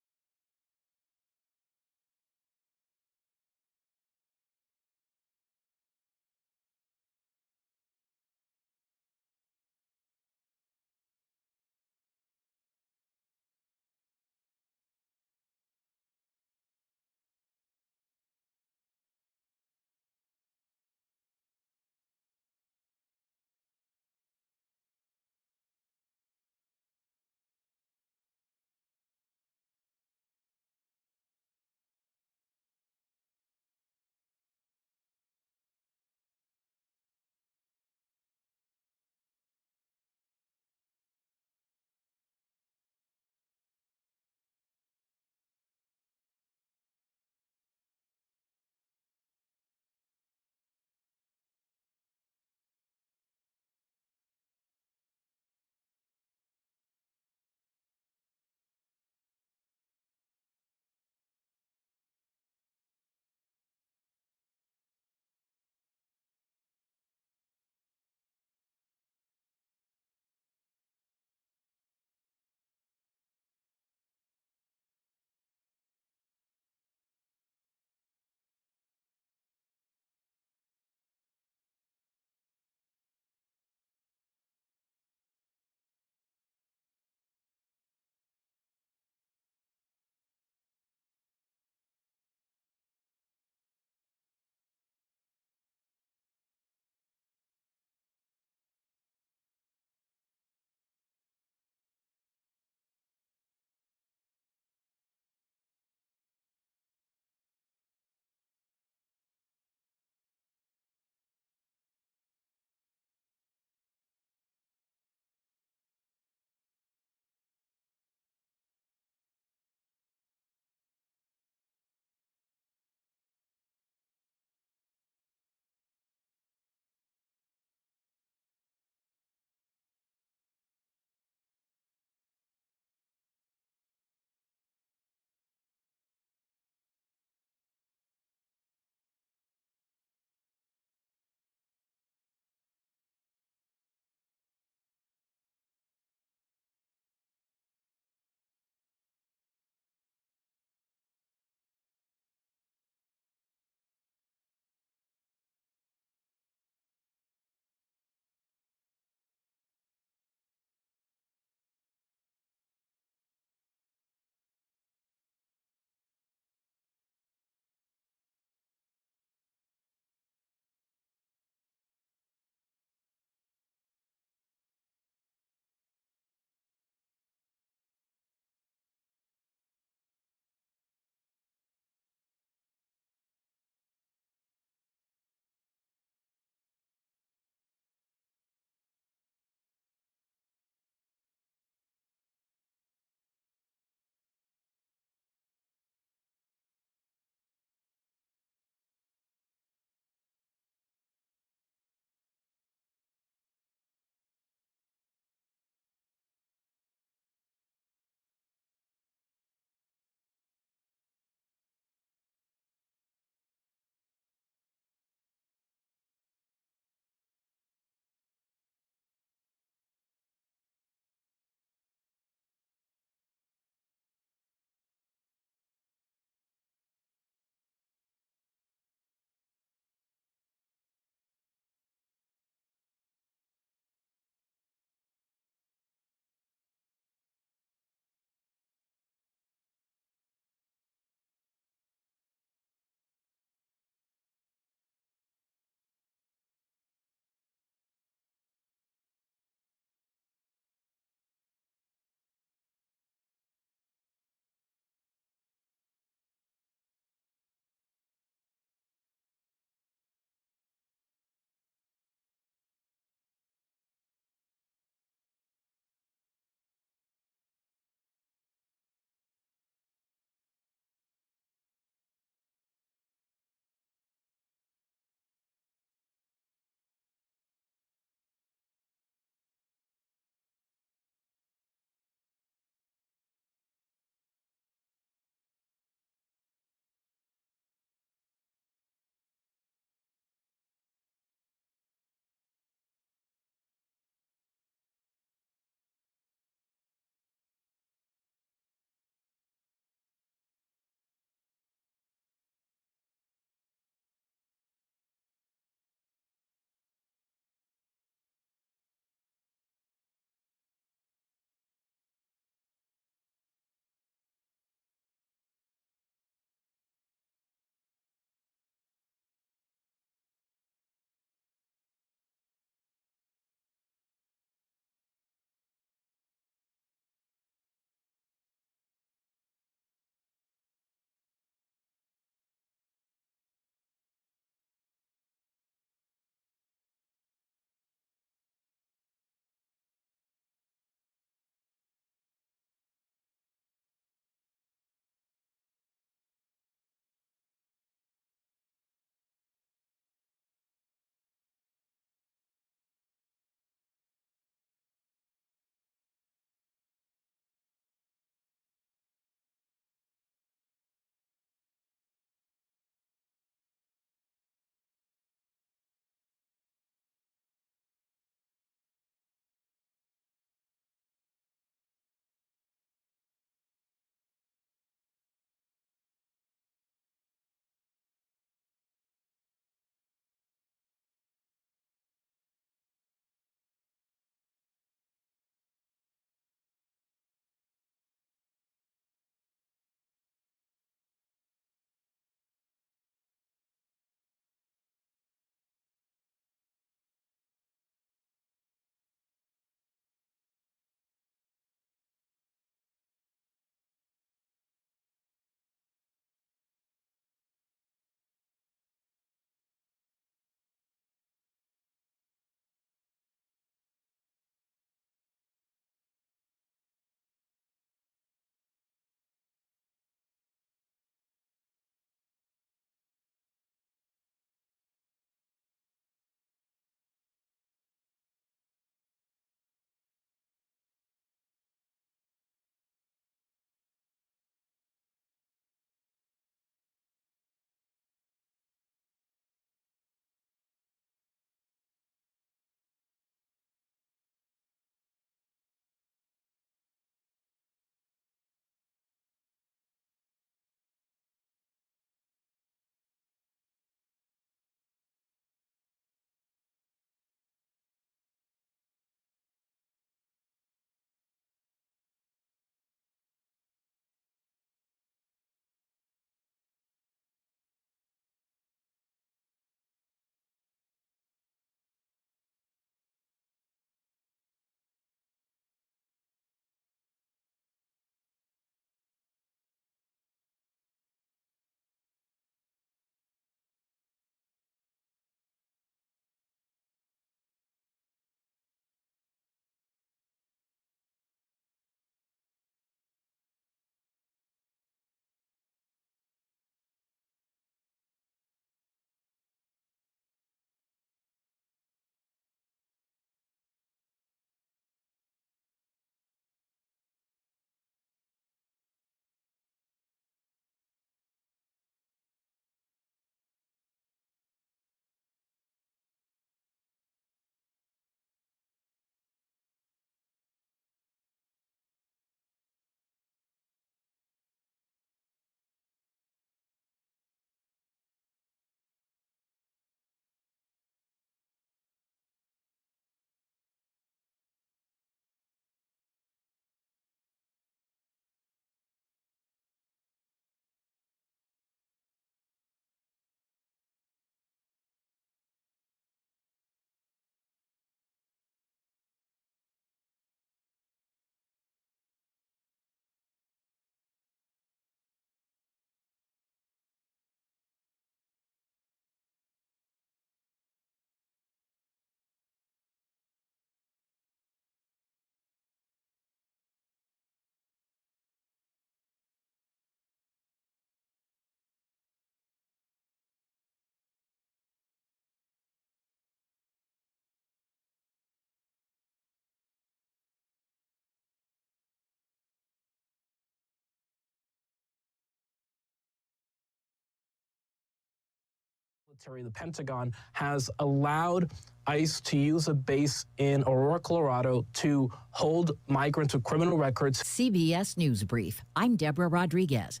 The Pentagon has allowed ICE to use a base in Aurora, Colorado to hold migrants with criminal records. CBS News Brief. I'm Deborah Rodriguez.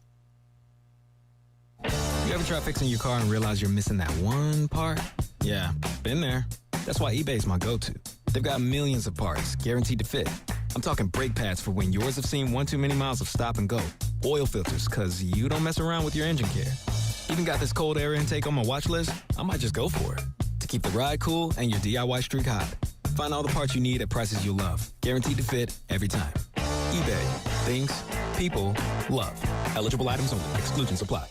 You ever try fixing your car and realize you're missing that one part? Yeah, been there. That's why eBay's my go-to. They've got millions of parts, guaranteed to fit. I'm talking brake pads for when yours have seen one too many miles of stop and go. Oil filters, because you don't mess around with your engine care. Even got this cold air intake on my watch list. I might just go for it. To keep the ride cool and your DIY streak hot. Find all the parts you need at prices you'll love. Guaranteed to fit every time. eBay. Things. People. Love. Eligible items only. Exclusions apply.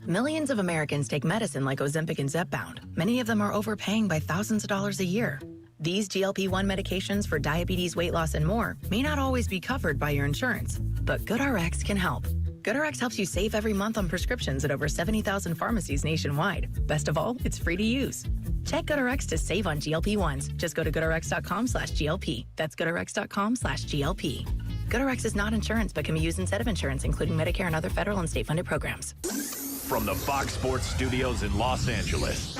Millions of Americans take medicine like Ozempic and Zepbound. Many of them are overpaying by thousands of dollars a year. These GLP-1 medications for diabetes, weight loss, and more may not always be covered by your insurance, but GoodRx can help. GoodRx helps you save every month on prescriptions at over 70,000 pharmacies nationwide. Best of all, it's free to use. Check GoodRx to save on GLP-1s. Just go to GoodRx.com/GLP. That's GoodRx.com/GLP. GoodRx is not insurance, but can be used instead of insurance, including Medicare and other federal and state-funded programs. From the Fox Sports Studios in Los Angeles,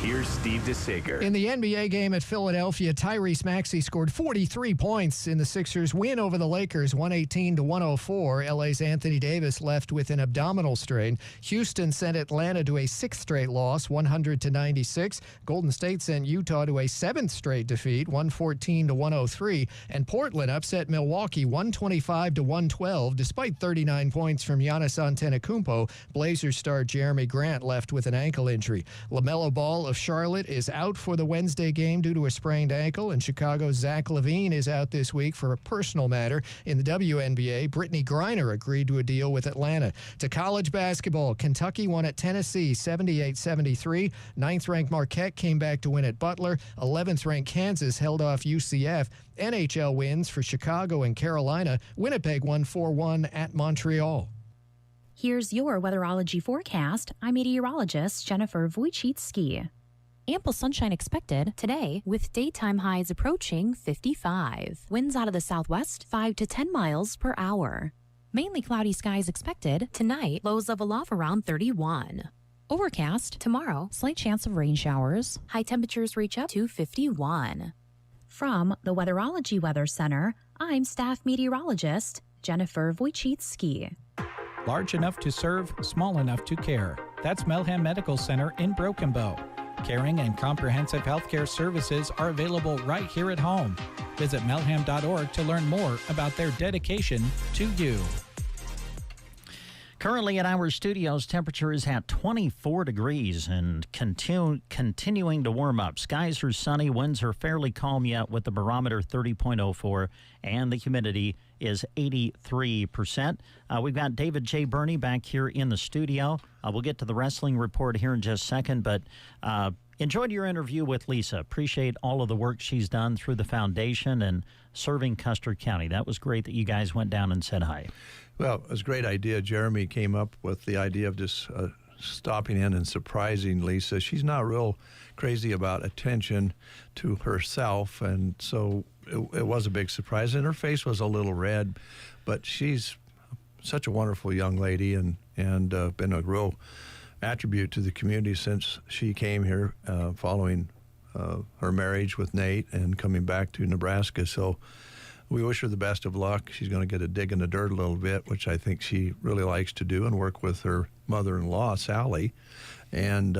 here's Steve DeSager. In the NBA game at Philadelphia, Tyrese Maxey scored 43 points in the Sixers' win over the Lakers, 118-104. LA's Anthony Davis left with an abdominal strain. Houston sent Atlanta to a sixth straight loss, 100-96. Golden State sent Utah to a seventh straight defeat, 114-103. And Portland upset Milwaukee, 125-112. Despite 39 points from Giannis Antetokounmpo, Blazers star Jeremy Grant left with an ankle injury. LaMelo Ball of Charlotte is out for the Wednesday game due to a sprained ankle, and Chicago's Zach LaVine is out this week for a personal matter. In the WNBA, Brittany Griner agreed to a deal with Atlanta. To college basketball, Kentucky won at Tennessee 78-73. 9th-ranked Marquette came back to win at Butler. 11th-ranked Kansas held off UCF. NHL wins for Chicago and Carolina. Winnipeg won 4-1 at Montreal. Here's your weatherology forecast. I'm meteorologist Jennifer Wojcicki. Ample sunshine expected today with daytime highs approaching 55. Winds out of the southwest 5 to 10 miles per hour. Mainly cloudy skies expected tonight, lows level off around 31. Overcast tomorrow, slight chance of rain showers. High temperatures reach up to 51. From the Weatherology Weather Center, I'm staff meteorologist Jennifer Wojcicki. Large enough to serve, small enough to care. That's Melham Medical Center in Broken Bow. Caring and comprehensive healthcare services are available right here at home. Visit melham.org to learn more about their dedication to you. Currently at our studios, temperature is at 24 degrees and continuing to warm up. Skies are sunny, winds are fairly calm yet with the barometer 30.04, and the humidity is 83%. We've got David J. Burney back here in the studio. We'll get to the wrestling report here in just a second, but enjoyed your interview with Lisa. Appreciate all of the work she's done through the foundation and serving Custer County. That was great that you guys went down and said hi. Well, it was a great idea. Jeremy came up with the idea of just stopping in and surprising Lisa. She's not real crazy about attention to herself, and so it was a big surprise. And her face was a little red, but she's such a wonderful young lady and been a real attribute to the community since she came here following her marriage with Nate and coming back to Nebraska. So we wish her the best of luck. She's going to get a dig in the dirt a little bit, which I think she really likes to do, and work with her mother-in-law, Sally. And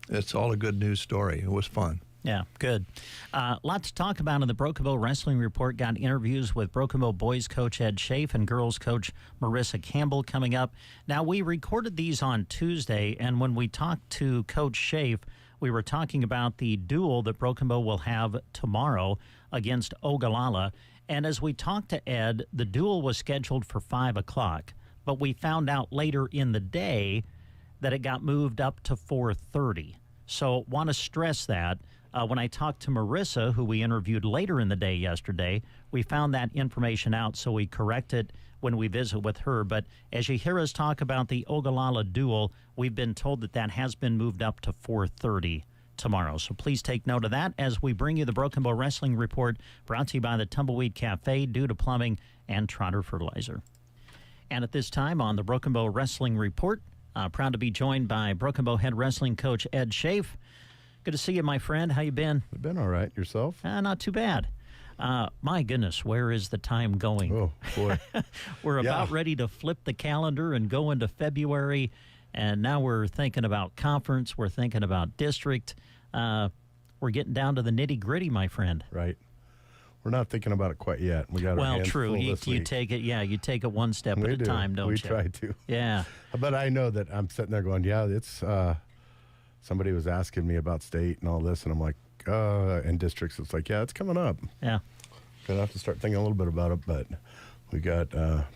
it's all a good news story. It was fun. Yeah, good. Lot to talk about in the Broken Bow Wrestling Report. Got interviews with Broken Bow boys coach Ed Schaaf and girls coach Marissa Campbell coming up. Now, we recorded these on Tuesday, and when we talked to Coach Schaaf, we were talking about the duel that Broken Bow will have tomorrow against Ogallala. And as we talked to Ed, the duel was scheduled for 5 o'clock, but we found out later in the day that it got moved up to 4:30. So want to stress that. When I talked to Marissa, who we interviewed later in the day yesterday, we found that information out, so we correct it when we visit with her. But as you hear us talk about the Ogallala duel, we've been told that that has been moved up to 4:30 tomorrow. So please take note of that as we bring you the Broken Bow Wrestling Report, brought to you by the Tumbleweed Cafe, Due to Plumbing, and Trotter Fertilizer. And at this time on the Broken Bow Wrestling Report, Proud to be joined by Broken Bow head wrestling coach Ed Schaaf. Good to see you, my friend. How you been? I've been all right. Yourself? Not too bad. My goodness, where is the time going? Oh, boy. We're about ready to flip the calendar and go into February, and now we're thinking about conference. We're thinking about district. We're getting down to the nitty-gritty, my friend. Right. We're not thinking about it quite yet. We got our hands true. full You this week. take it. Yeah, you take it one step at a time, don't you? We try to. Yeah. But I know that I'm sitting there going, yeah, it's somebody was asking me about state and all this, and I'm like, and districts. It's like, yeah, it's coming up. Yeah. Gonna have to start thinking a little bit about it, but we got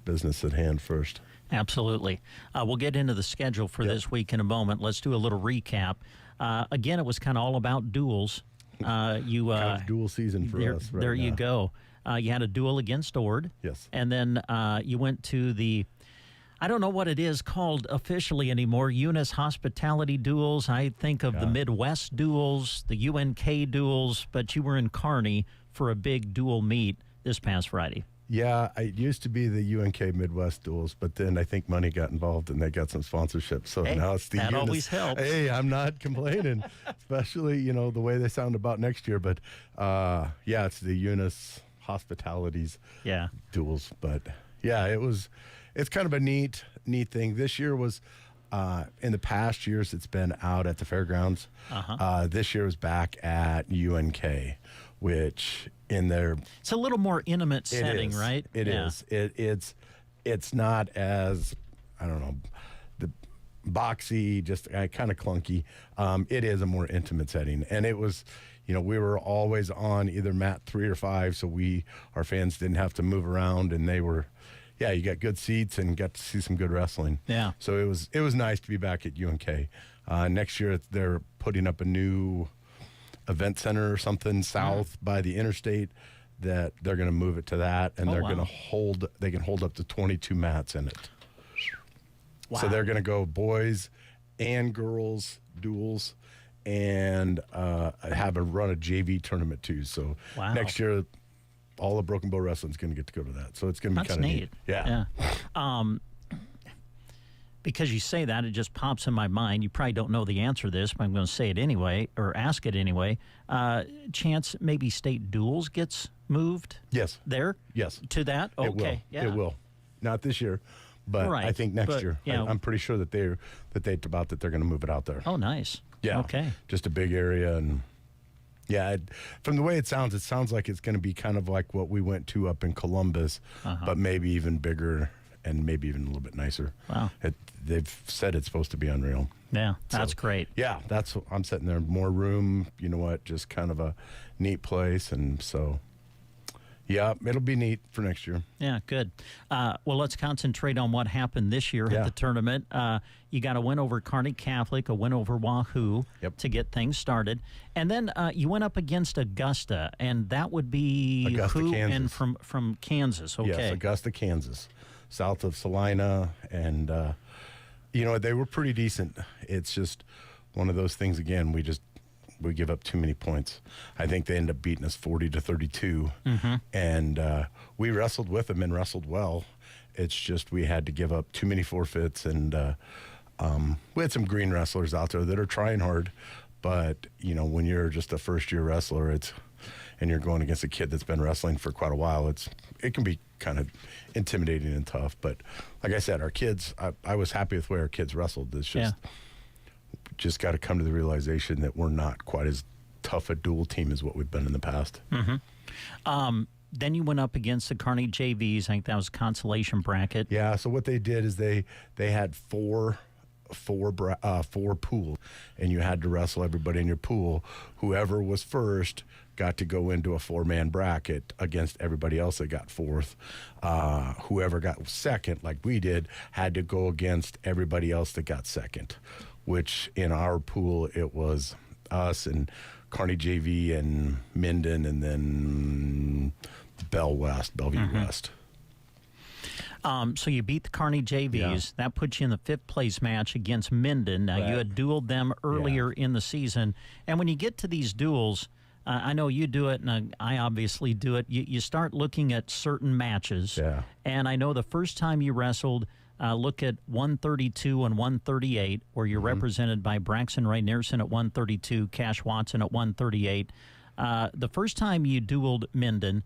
business at hand first. Absolutely. We'll get into the schedule for this week in a moment. Let's do a little recap. Again, it was kind of all about duels. Kind of dual season for us right There now. you go. You had a duel against Ord. Yes. And then you went to the, I don't know what it is called officially anymore, Eunice Hospitality Duels. I think of the Midwest Duels, the UNK Duels, but you were in Kearney for a big dual meet this past Friday. Yeah, it used to be the UNK Midwest Duels, but then I think money got involved and they got some sponsorship. So now it's the that Eunice. always helps. Hey, I'm not complaining, especially, the way they sound about next year. But, it's the Eunice Hospitalities Duels. But, yeah, it's kind of a neat thing. This year was, in the past years, it's been out at the fairgrounds. This year was back at UNK, which it's a little more intimate setting, right? It is. It's not as, I don't know, the boxy, just kind of clunky. It is a more intimate setting, and it was, we were always on either mat 3 or 5, so our fans didn't have to move around, and they were, you got good seats and got to see some good wrestling. Yeah. So it was nice to be back at UNK. Next year they're putting up a new event center or something south by the interstate that they're going to move it to that, and they're going to they can hold up to 22 mats in it. Wow. So they're going to go boys and girls duels and have run a JV tournament too. So next year all the Broken Bow wrestling is going to get to go to that. So it's going to be kind of neat. Yeah. Because you say that, it just pops in my mind. You probably don't know the answer to this, but I'm going to say it anyway, or ask it anyway. Chance maybe state duels gets moved? Yes. There? Yes. To that? Okay. It will. Not this year, but I think next year. Yeah. I'm pretty sure that they're going to move it out there. Oh, nice. Yeah. Okay. Just a big area, and from the way it sounds like it's going to be kind of like what we went to up in Columbus, but maybe even bigger and maybe even a little bit nicer. Wow. They've said it's supposed to be unreal. Yeah, that's great. Yeah, I'm sitting there, more room, just kind of a neat place, and so it'll be neat for next year. Yeah, good. Well, let's concentrate on what happened this year at the tournament. You got a win over Kearney Catholic, a win over Wahoo to get things started. And then you went up against Augusta, and that would be Augusta, who? Kansas. And from Kansas, okay. Yes, Augusta, Kansas, south of Salina, and, they were pretty decent. It's just one of those things, again, we give up too many points. I think they ended up beating us 40-32, and we wrestled with them and wrestled well. It's just we had to give up too many forfeits, and we had some green wrestlers out there that are trying hard, but when you're just a first-year wrestler, and you're going against a kid that's been wrestling for quite a while, it can be kind of intimidating and tough. But like I said, our kids, I was happy with the way our kids wrestled. It's just got to come to the realization that we're not quite as tough a dual team as what we've been in the past. Then you went up against the Kearney JVs. I think that was a consolation bracket. Yeah, so what they did is they had four pools, and you had to wrestle everybody in your pool. Whoever was first got to go into a 4-man bracket against everybody else that got fourth. Whoever got second, like we did, had to go against everybody else that got second, which in our pool it was us and Kearney JV and Minden, and then Bellevue West. So you beat the Kearney JVs. Yeah. That puts you in the 5th place match against Minden. Now, you had dueled them earlier in the season. And when you get to these duels, I know you do it, and I obviously do it. You start looking at certain matches. Yeah. And I know the first time you wrestled, look at 132 and 138, where you're represented by Braxton Rynearson at 132, Cash Watson at 138. The first time you dueled Minden,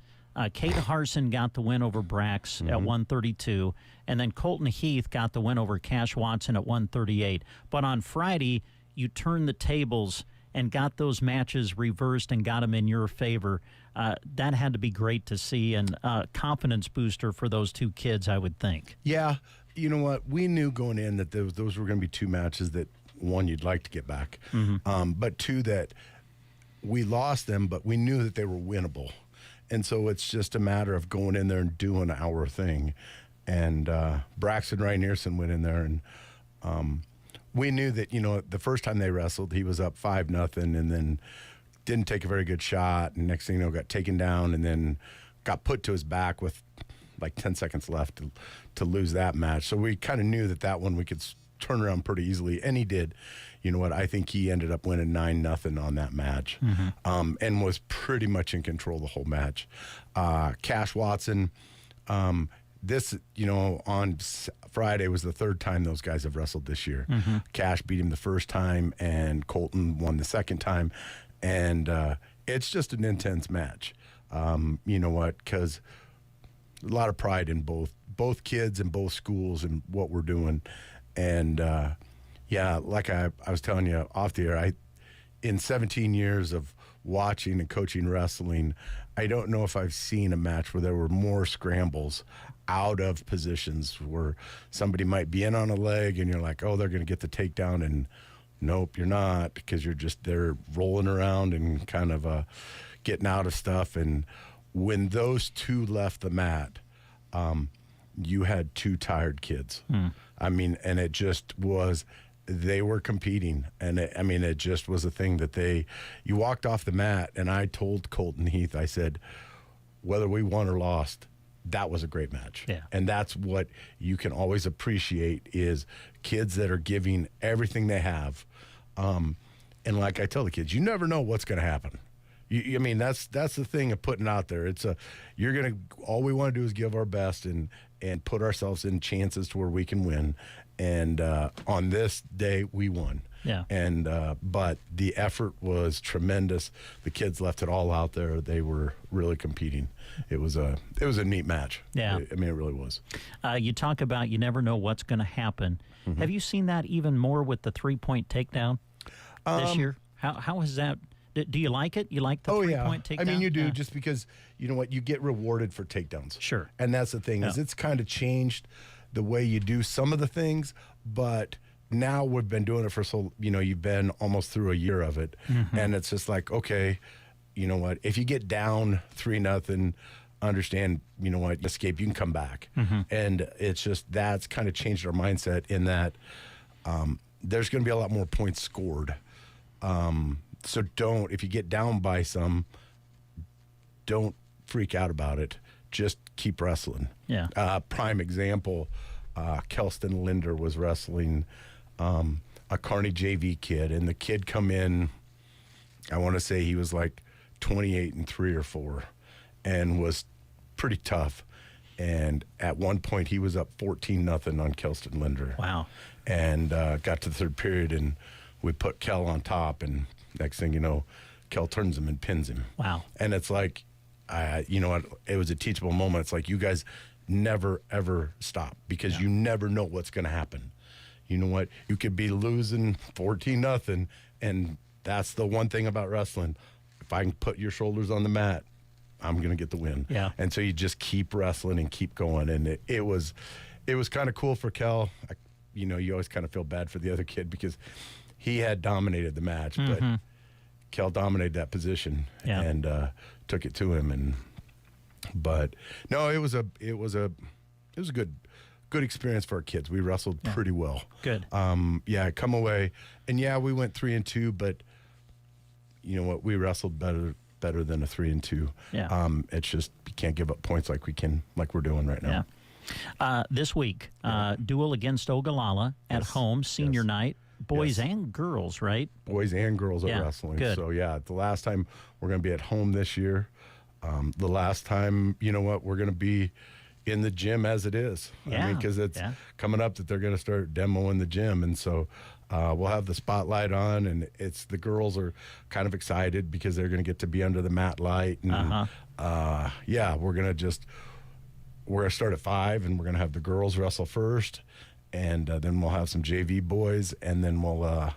Kate Harson got the win over Brax at 132, and then Colton Heath got the win over Cash Watson at 138. But on Friday, you turned the tables and got those matches reversed and got them in your favor. That had to be great to see, and confidence booster for those two kids, I would think. Yeah, you know what? We knew going in that those were going to be two matches that, one, you'd like to get back, but two, that we lost them, but we knew that they were winnable. And so it's just a matter of going in there and doing our thing. And Braxton Rynearson went in there, and we knew that, the first time they wrestled, he was up 5-0, and then didn't take a very good shot. And next thing you know, got taken down and then got put to his back with like 10 seconds left to lose that match. So we kind of knew that one we could turn around pretty easily. And he did. You know what? I think he ended up winning 9-0 on that match, and was pretty much in control the whole match. Cash Watson, this, on Friday was the third time those guys have wrestled this year. Cash beat him the first time, and Colton won the second time. And it's just an intense match. You know what? Because a lot of pride in both kids and both schools and what we're doing. And, yeah, like I was telling you off the air, in 17 years of watching and coaching wrestling, I don't know if I've seen a match where there were more scrambles out of positions where somebody might be in on a leg and you're like, oh, they're going to get the takedown, and nope, you're not, because they're rolling around and kind of getting out of stuff. And when those two left the mat, you had two tired kids. I mean, and it just was, they were competing. And it just was a thing that you walked off the mat, and I told Colton Heath, I said, whether we won or lost, that was a great match. Yeah. And that's what you can always appreciate, is kids that are giving everything they have. And like I tell the kids, you never know what's going to happen. I mean, that's the thing of putting out there. All we want to do is give our best and put ourselves in chances to where we can win. And on this day, we won. Yeah. And but the effort was tremendous. The kids left it all out there. They were really competing. It was a neat match. Yeah. I mean, it really was. You talk about you never know what's going to happen. Have you seen that even more with the 3-point takedown this year? How is that? Do you like it? You like the 3-point takedown? I mean, you do, just because, you know what, you get rewarded for takedowns. Sure. And that's the thing, is it's kind of changed the way you do some of the things, but now we've been doing it for you've been almost through a year of it, and it's just like, okay, you know what, if you get down 3-0, understand, you know what, escape, you can come back. And it's just, that's kind of changed our mindset in that there's going to be a lot more points scored. So if you get down by some, don't freak out about it. Just keep wrestling. Yeah. Prime example, Kelston Linder was wrestling a Kearney JV kid, and the kid come in, I want to say he was like 28-3 or 4, and was pretty tough. And at one point, he was up 14-0 on Kelston Linder. Wow. And got to the third period, and we put Kel on top, and next thing you know, Kel turns him and pins him. Wow. And it's like, you know what, it was a teachable moment. It's like, you guys never, ever stop, because you never know what's going to happen. You know what? You could be losing 14-0, and that's the one thing about wrestling. If I can put your shoulders on the mat, I'm going to get the win. Yeah. And so you just keep wrestling and keep going. And it was kind of cool for Kel. You know, you always kind of feel bad for the other kid, because he had dominated the match, but Kel dominated that position and took it to him. But no, it was a good experience for our kids. We wrestled pretty well. Good. Come away, and we went 3-2, but you know what, we wrestled better than a 3-2. Yeah. It's just, you can't give up points like we're doing right now. Yeah. This week, duel against Ogallala at home, senior night. Boys and girls, right? Boys and girls are wrestling. Good. So, the last time we're going to be at home this year. The last time, you know what, we're going to be in the gym as it is. Yeah, because it's coming up that they're going to start demoing the gym, and so we'll have the spotlight on, and the girls are kind of excited because they're going to get to be under the mat light, and we're going to start at 5, and we're going to have the girls wrestle first, and then we'll have some JV boys, and then we'll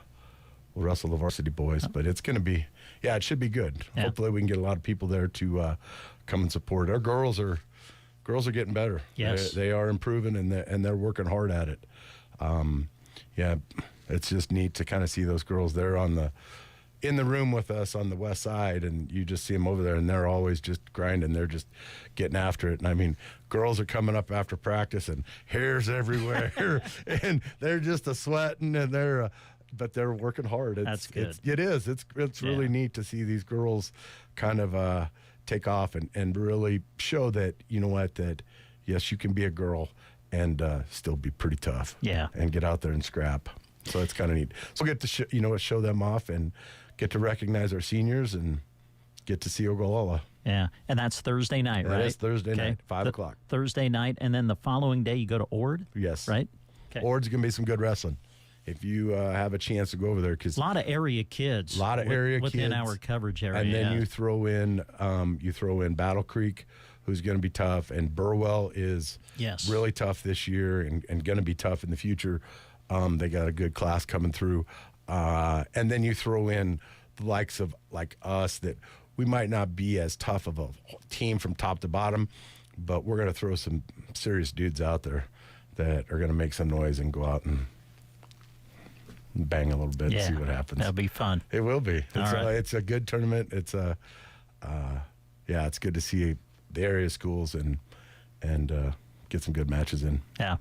wrestle the varsity boys. But it's going to be, it should be good. Yeah. Hopefully we can get a lot of people there to come and support. Our girls are getting better. Yes. They are improving, and they're working hard at it. It's just neat to kind of see those girls there in the room with us on the west side, and you just see them over there, and they're always just grinding. They're just getting after it. And I mean, girls are coming up after practice, and hair's everywhere, and they're just sweating, and but they're working hard. That's good. It's really neat to see these girls kind of take off and really show that, you know what, that yes, you can be a girl and still be pretty tough. Yeah. And get out there and scrap. So it's kind of neat. So we'll get to show them off and get to recognize our seniors and get to see Ogallala. Yeah, and that's Thursday night, right? That is Thursday night, 5 o'clock. Thursday night, and then the following day you go to Ord? Yes. Right? Okay. Ord's going to be some good wrestling. If you have a chance to go over there. Because a lot of area kids. Within our coverage area. And then you throw in Battle Creek, who's going to be tough, and Burwell is really tough this year and going to be tough in the future. They got a good class coming through. And then you throw in the likes of like us, that we might not be as tough of a team from top to bottom, but we're going to throw some serious dudes out there that are going to make some noise and go out and bang a little bit and see what happens. That'll be fun. It will be. It's a good tournament. It's it's good to see the area schools and get some good matches in. Yeah.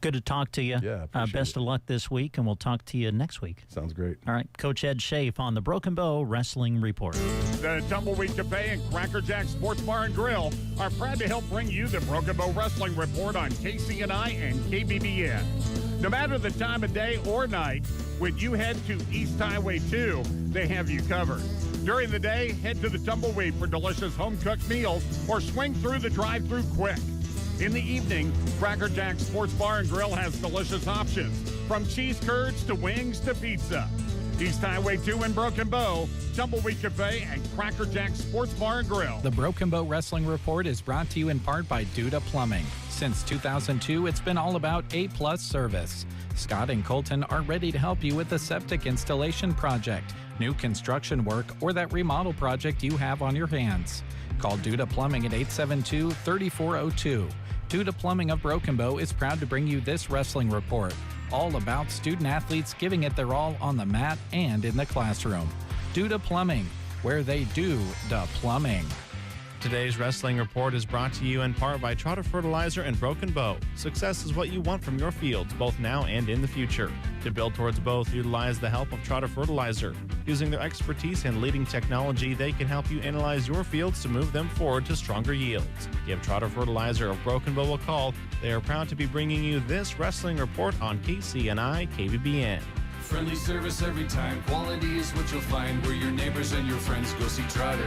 Good to talk to you. Yeah, best of luck this week, and we'll talk to you next week. Sounds great. All right. Coach Ed Schaaf on the Broken Bow Wrestling Report. The Tumbleweed Cafe and Cracker Jack Sports Bar and Grill are proud to help bring you the Broken Bow Wrestling Report on KCNI and KBBN. No matter the time of day or night, when you head to East Highway 2, they have you covered. During the day, head to the Tumbleweed for delicious home-cooked meals or swing through the drive-thru quick. In the evening, Cracker Jack Sports Bar and Grill has delicious options, from cheese curds to wings to pizza. East Highway 2 in Broken Bow, Tumbleweed Cafe, and Cracker Jack Sports Bar and Grill. The Broken Bow Wrestling Report is brought to you in part by Duda Plumbing. Since 2002, it's been all about A-plus service. Scott and Colton are ready to help you with the septic installation project, new construction work, or that remodel project you have on your hands. Call Duda Plumbing at 872-3402. Duda Plumbing of Broken Bow is proud to bring you this wrestling report, all about student-athletes giving it their all on the mat and in the classroom. Duda Plumbing, where they do the plumbing. Today's wrestling report is brought to you in part by Trotter Fertilizer and Broken Bow. Success is what you want from your fields, both now and in the future. To build towards both, utilize the help of Trotter Fertilizer. Using their expertise and leading technology, they can help you analyze your fields to move them forward to stronger yields. Give Trotter Fertilizer of Broken Bow a call. They are proud to be bringing you this wrestling report on KCNI KBBN. Friendly service every time. Quality is what you'll find where your neighbors and your friends go see Trotter.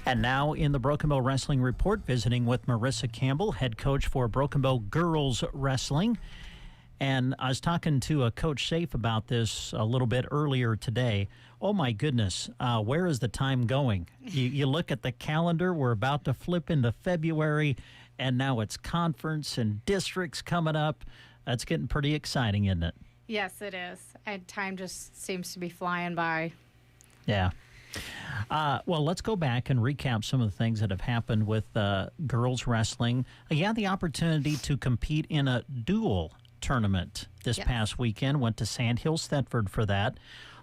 And now in the Broken Bow Wrestling Report, visiting with Marissa Campbell, head coach for Broken Bow Girls Wrestling. And I was talking to Coach Schaaf about this a little bit earlier today. Oh, my goodness, where is the time going? You look at the calendar, we're about to flip into February, and now it's conference and districts coming up. That's getting pretty exciting, isn't it? Yes, it is. And time just seems to be flying by. Yeah. Well, let's go back and recap some of the things that have happened with girls wrestling. You had the opportunity to compete in a dual tournament this past weekend. Went to Sandhills Thetford for that.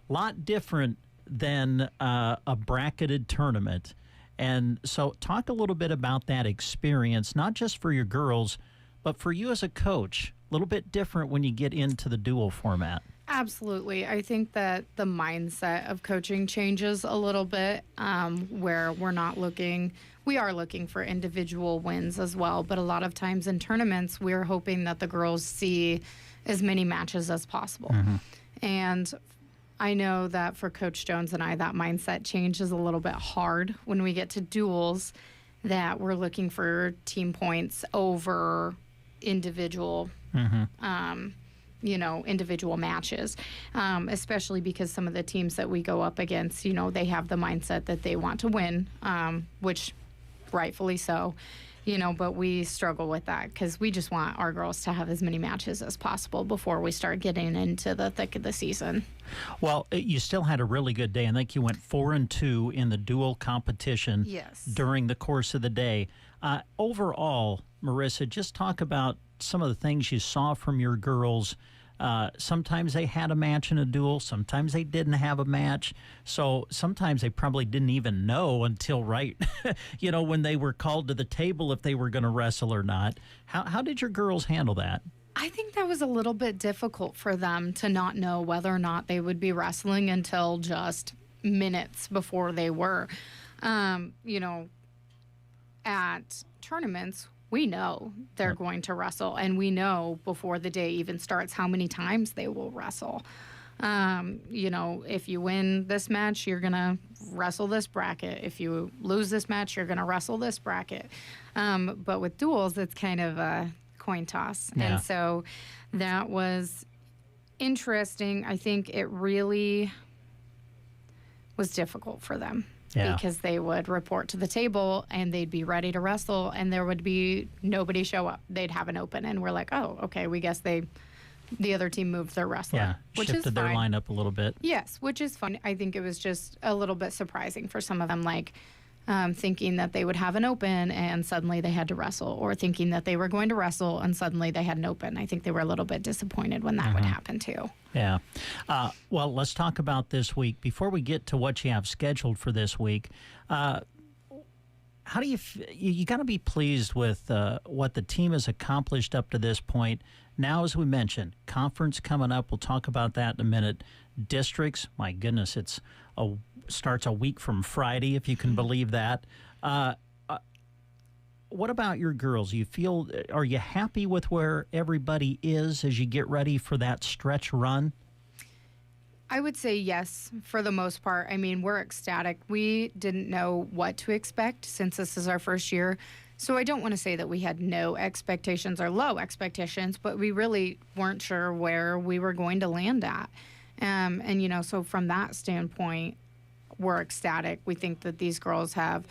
A lot different than a bracketed tournament. And so talk a little bit about that experience, not just for your girls, but for you as a coach. A little bit different when you get into the dual format. Absolutely. I think that the mindset of coaching changes a little bit, where we are looking for individual wins as well. But a lot of times in tournaments, we're hoping that the girls see as many matches as possible. Mm-hmm. And I know that for Coach Jones and I, that mindset change is a little bit hard when we get to duels. that we're looking for team points over individual individual matches, especially because some of the teams that we go up against, they have the mindset that they want to win, which rightfully so, but we struggle with that because we just want our girls to have as many matches as possible before we start getting into the thick of the season. Well, you still had a really good day. I think you went 4-2 in the dual competition during the course of the day. Overall, Marissa, just talk about some of the things you saw from your girls. Sometimes they had a match in a duel. Sometimes they didn't have a match. So sometimes they probably didn't even know until when they were called to the table if they were going to wrestle or not. How did your girls handle that? I think that was a little bit difficult for them to not know whether or not they would be wrestling until just minutes before they were. At tournaments, we know they're going to wrestle, and we know before the day even starts how many times they will wrestle. If you win this match, you're going to wrestle this bracket. If you lose this match, you're going to wrestle this bracket. But with duels, it's kind of a coin toss. Yeah. And so that was interesting. I think it really was difficult for them. Yeah. Because they would report to the table and they'd be ready to wrestle and there would be nobody show up. They'd have an open and we're like, oh, okay, we guess the other team moved their wrestler. Yeah, which shifted is their fine. lineup a little bit. Yes, which is fun. I think it was just a little bit surprising for some of them, thinking that they would have an open and suddenly they had to wrestle, or thinking that they were going to wrestle and suddenly they had an open. I think they were a little bit disappointed when that would happen too. Yeah. Well, let's talk about this week. Before we get to what you have scheduled for this week, how do you got to be pleased with what the team has accomplished up to this point. Now, as we mentioned, conference coming up. We'll talk about that in a minute. Districts, my goodness, starts a week from Friday, if you can believe that. What about your girls? Are you happy with where everybody is as you get ready for that stretch run? I would say yes, for the most part. I mean, we're ecstatic. We didn't know what to expect since this is our first year. So I don't want to say that we had no expectations or low expectations, but we really weren't sure where we were going to land at. So from that standpoint, we're ecstatic. We think that these girls have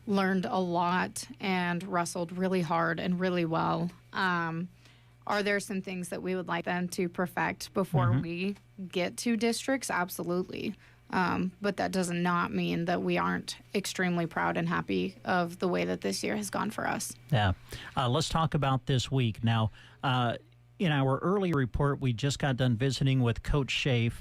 learned a lot and wrestled really hard and really well. Are there some things that we would like them to perfect before we get to districts? Absolutely. But that does not mean that we aren't extremely proud and happy of the way that this year has gone for us. Yeah. Let's talk about this week. Now, in our earlier report, we just got done visiting with Coach Schaaf.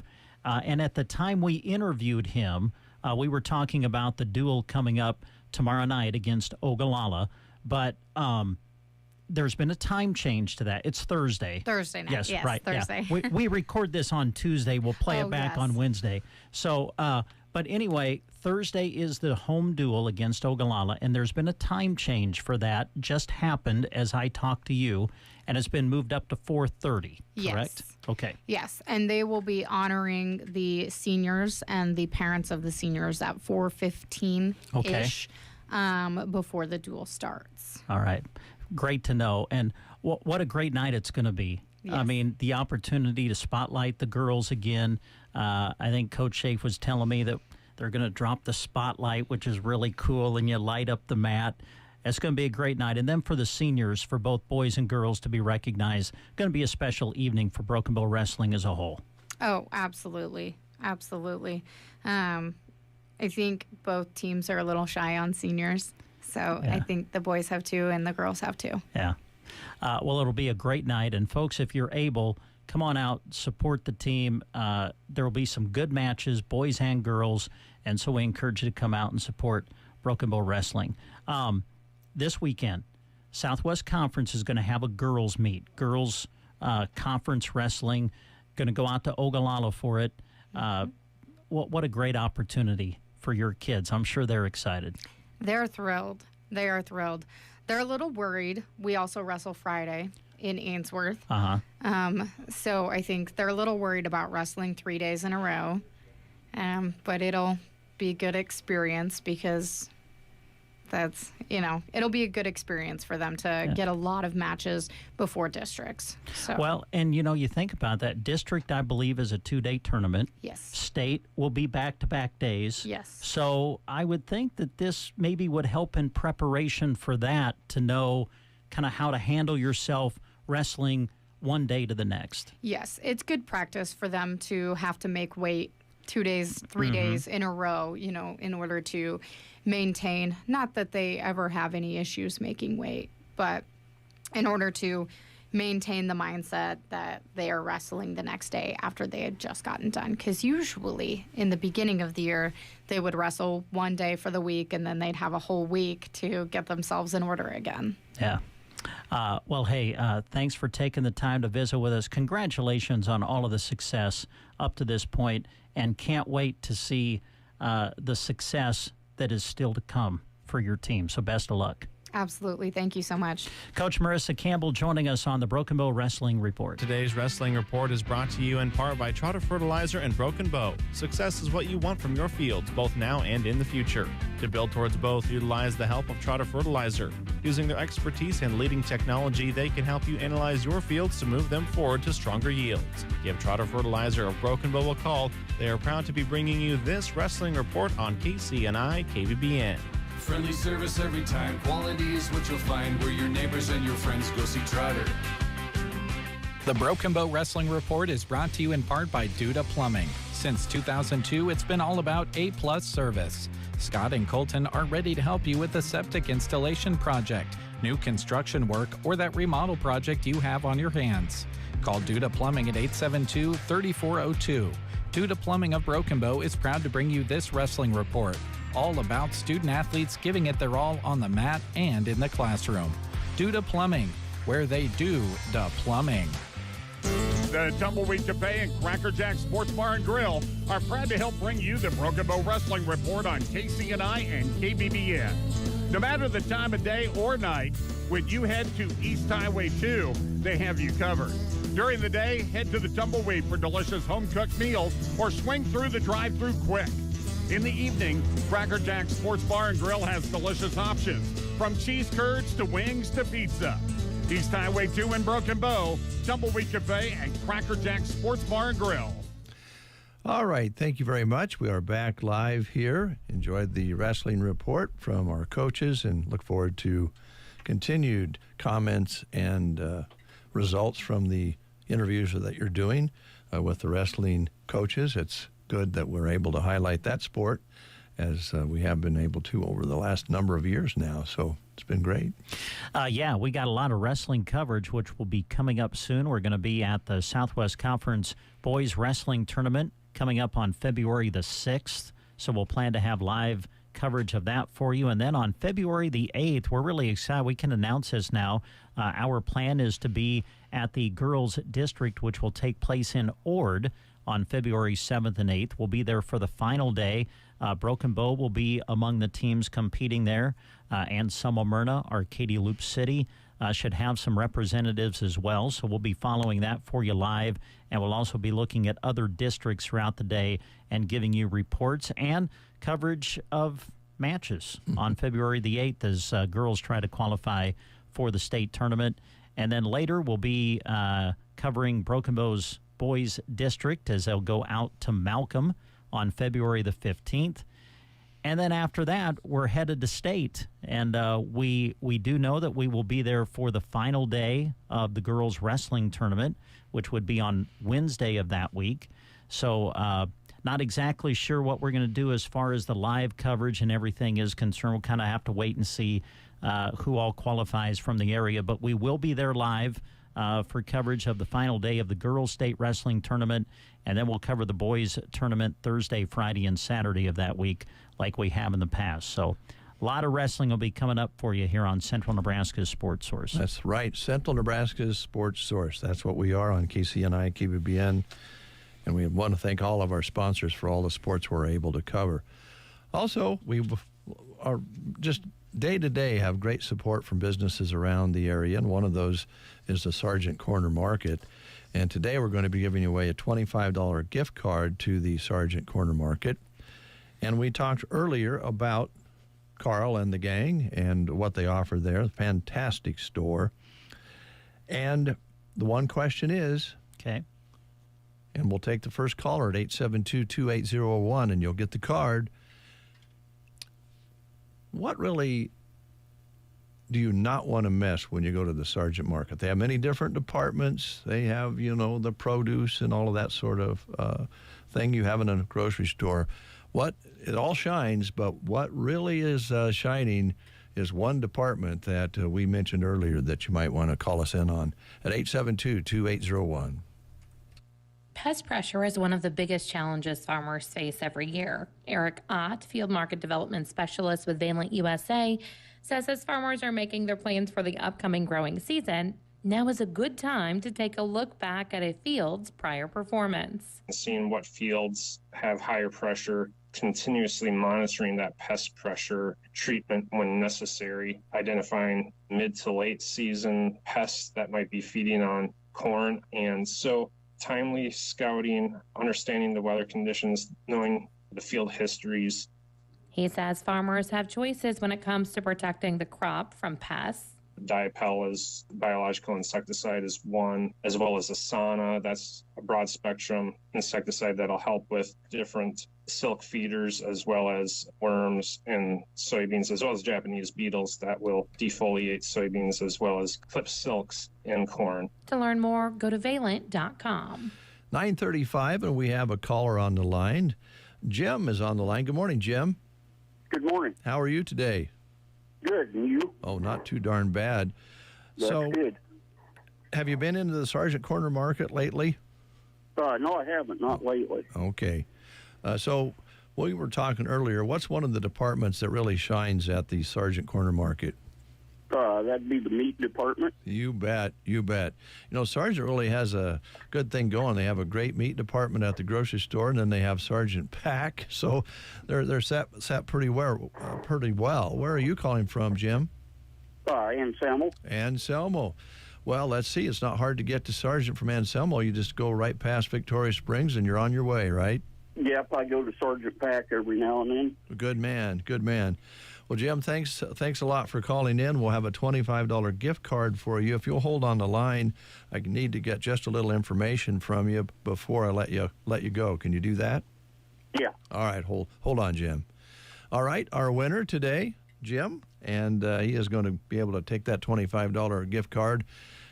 And at the time we interviewed him, we were talking about the duel coming up tomorrow night against Ogallala. But there's been a time change to that. It's Thursday. Thursday night. Yes, right. Thursday. Yeah. We record this on Tuesday. We'll play it back on Wednesday. So, but anyway, Thursday is the home duel against Ogallala, and there's been a time change for that. Just happened as I talked to you, and it's been moved up to 4:30. Correct? Yes. Okay. Yes, and they will be honoring the seniors and the parents of the seniors at 4:15-ish before the duel starts. All right. Great to know. And what a great night it's going to be. Yes. I mean, the opportunity to spotlight the girls again. I think Coach Schaaf was telling me that they're going to drop the spotlight, which is really cool, and you light up the mat. It's going to be a great night. And then for the seniors, for both boys and girls to be recognized, going to be a special evening for Broken Bow Wrestling as a whole. Oh, absolutely. Absolutely. I think both teams are a little shy on seniors. So I think the boys have two and the girls have two. Yeah. Well, it'll be a great night. And, folks, if you're able, come on out, support the team. There will be some good matches, boys and girls. And so we encourage you to come out and support Broken Bow Wrestling. This weekend, Southwest Conference is going to have a girls' meet, girls' conference wrestling. Going to go out to Ogallala for it. What a great opportunity for your kids. I'm sure they're excited. They're thrilled. They are thrilled. They're a little worried. We also wrestle Friday in Ainsworth. So I think they're a little worried about wrestling 3 days in a row. But it'll be a good experience because that's, it'll be a good experience for them to get a lot of matches before districts. So. Well, and you think about that. District, I believe, is a 2-day tournament. Yes. State will be back-to-back days. Yes. So I would think that this maybe would help in preparation for that, to know kind of how to handle yourself wrestling one day to the next. Yes, it's good practice for them to have to make weight 2 days, 3 days in a row, in order to maintain, not that they ever have any issues making weight, but in order to maintain the mindset that they are wrestling the next day after they had just gotten done. Because usually in the beginning of the year, they would wrestle one day for the week, and then they'd have a whole week to get themselves in order again. Yeah. Well, hey, thanks for taking the time to visit with us. Congratulations on all of the success up to this point, and can't wait to see the success that is still to come for your team. So best of luck. Absolutely. Thank you so much. Coach Marissa Campbell joining us on the Broken Bow Wrestling Report. Today's Wrestling Report is brought to you in part by Trotter Fertilizer and Broken Bow. Success is what you want from your fields, both now and in the future. To build towards both, utilize the help of Trotter Fertilizer. Using their expertise and leading technology, they can help you analyze your fields to move them forward to stronger yields. Give Trotter Fertilizer of Broken Bow a call. They are proud to be bringing you this Wrestling Report on KCNI KBBN. Friendly service every time. Quality is what you'll find where your neighbors and your friends go see Trotter. The Broken Bow Wrestling Report is brought to you in part by Duda Plumbing. Since 2002, it's been all about A-plus service. Scott and Colton are ready to help you with the septic installation project, new construction work, or that remodel project you have on your hands. Call Duda Plumbing at 872-3402. Duda Plumbing of Broken Bow is proud to bring you this wrestling report, all about student athletes giving it their all on the mat and in the classroom. Duda Plumbing, where they do the plumbing. The Tumbleweed Cafe and Cracker Jack Sports Bar and Grill are proud to help bring you the Broken Bow Wrestling Report on KCNI and KBBN. No matter the time of day or night, when you head to East Highway 2, they have you covered. During the day, head to the Tumbleweed for delicious home-cooked meals or swing through the drive-thru quick. In the evening, Cracker Jack Sports Bar and Grill has delicious options, from cheese curds to wings to pizza. East Highway 2 in Broken Bow, Tumbleweed Cafe and Cracker Jack Sports Bar and Grill. All right, thank you very much. We are back live here. Enjoyed the wrestling report from our coaches and look forward to continued comments and results from the interviews that you're doing with the wrestling coaches. It's good that we're able to highlight that sport as we have been able to over the last number of years now. So it's been great. Yeah, we got a lot of wrestling coverage, which will be coming up soon. We're going to be at the Southwest Conference Boys Wrestling Tournament coming up on February the 6th. So we'll plan to have live coverage of that for you. And then on February the 8th, we're really excited. We can announce this now. Our plan is to be at the girls' district, which will take place in Ord on February 7th and 8th. We'll be there for the final day. Broken Bow will be among the teams competing there. And Summa Myrna, Arcadia Loop City, should have some representatives as well. So we'll be following that for you live. And we'll also be looking at other districts throughout the day and giving you reports and coverage of matches on February the 8th as girls try to qualify for the state tournament. And then later we'll be covering Broken Bow's boys district as they'll go out to Malcolm on February the 15th. And then after that, we're headed to state. And we do know that we will be there for the final day of the girls' wrestling tournament, which would be on Wednesday of that week. So not exactly sure what we're going to do as far as the live coverage and everything is concerned. We'll kind of have to wait and see who all qualifies from the area. But we will be there live for coverage of the final day of the girls' state wrestling tournament. And then we'll cover the boys' tournament Thursday, Friday, and Saturday of that week like we have in the past. So a lot of wrestling will be coming up for you here on Central Nebraska's Sports Source. That's right, Central Nebraska's Sports Source. That's what we are on KCNI, KBBN. And we want to thank all of our sponsors for all the sports we're able to cover. Also, we are just day-to-day have great support from businesses around the area, and one of those is the Sargent Corner Market. And today we're going to be giving away a $25 gift card to the Sargent Corner Market. And we talked earlier about Carl and the gang and what they offer there. Fantastic store. And the one question is, okay, and we'll take the first caller at 872-28001, and you'll get the card. What really do you not want to miss when you go to the Sargent Market? They have many different departments. They have, you know, the produce and all of that sort of thing you have in a grocery store. It all shines, but what really is shining is one department that we mentioned earlier that you might want to call us in on at 872-2801. Pest pressure is one of the biggest challenges farmers face every year. Eric Ott, Field Market Development Specialist with Valent USA, says as farmers are making their plans for the upcoming growing season, now is a good time to take a look back at a field's prior performance. Seeing what fields have higher pressure, continuously monitoring that pest pressure treatment when necessary, identifying mid to late season pests that might be feeding on corn. And so timely scouting, understanding the weather conditions, knowing the field histories. He says farmers have choices when it comes to protecting the crop from pests. Diapel is biological insecticide is one, as well as Asana. That's a broad spectrum insecticide that'll help with different silk feeders as well as worms in soybeans, as well as Japanese beetles that will defoliate soybeans, as well as clip silks in corn. To learn more, go to valent.com. 9:35, and we have a caller on the line. Jim is on the line. Good morning, Jim. Good morning. How are you today? Good, and you? Oh, not too darn bad. That's good. Have you been into the Sargent Corner Market lately? No, I haven't. Not lately. Okay. So we were talking earlier. What's one of the departments that really shines at the Sargent Corner Market? That'd be the meat department. You bet. You bet. You know, Sargent really has a good thing going. They have a great meat department at the grocery store, and then they have Sargent Pack. So they're set pretty well. Where are you calling from, Jim? Anselmo. Anselmo. Well, let's see. It's not hard to get to Sargent from Anselmo. You just go right past Victoria Springs, and you're on your way, right? Yep, I go to Sargent Pack every now and then. Good man. Good man. Well, Jim, thanks a lot for calling in. We'll have a $25 gift card for you. If you'll hold on the line, I need to get just a little information from you before I let you go. Can you do that? Yeah. All right. Hold on, Jim. All right. Our winner today, Jim, and he is going to be able to take that $25 gift card,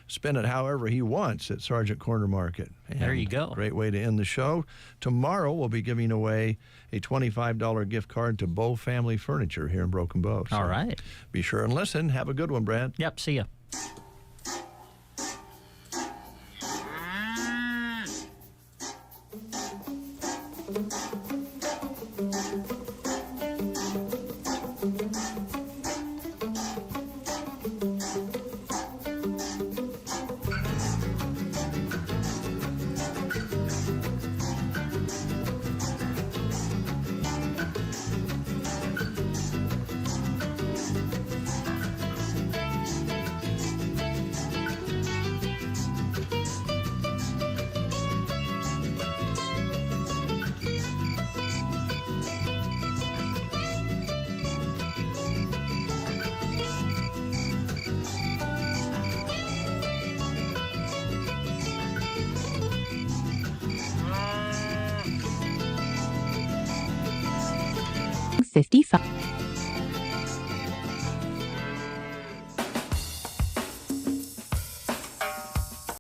spend it however he wants at Sargent Corner Market. And there you go. Great way to end the show. Tomorrow we'll be giving away a $25 gift card to Bow Family Furniture here in Broken Bow. So all right. Be sure and listen. Have a good one, Brad. Yep. See ya. $55.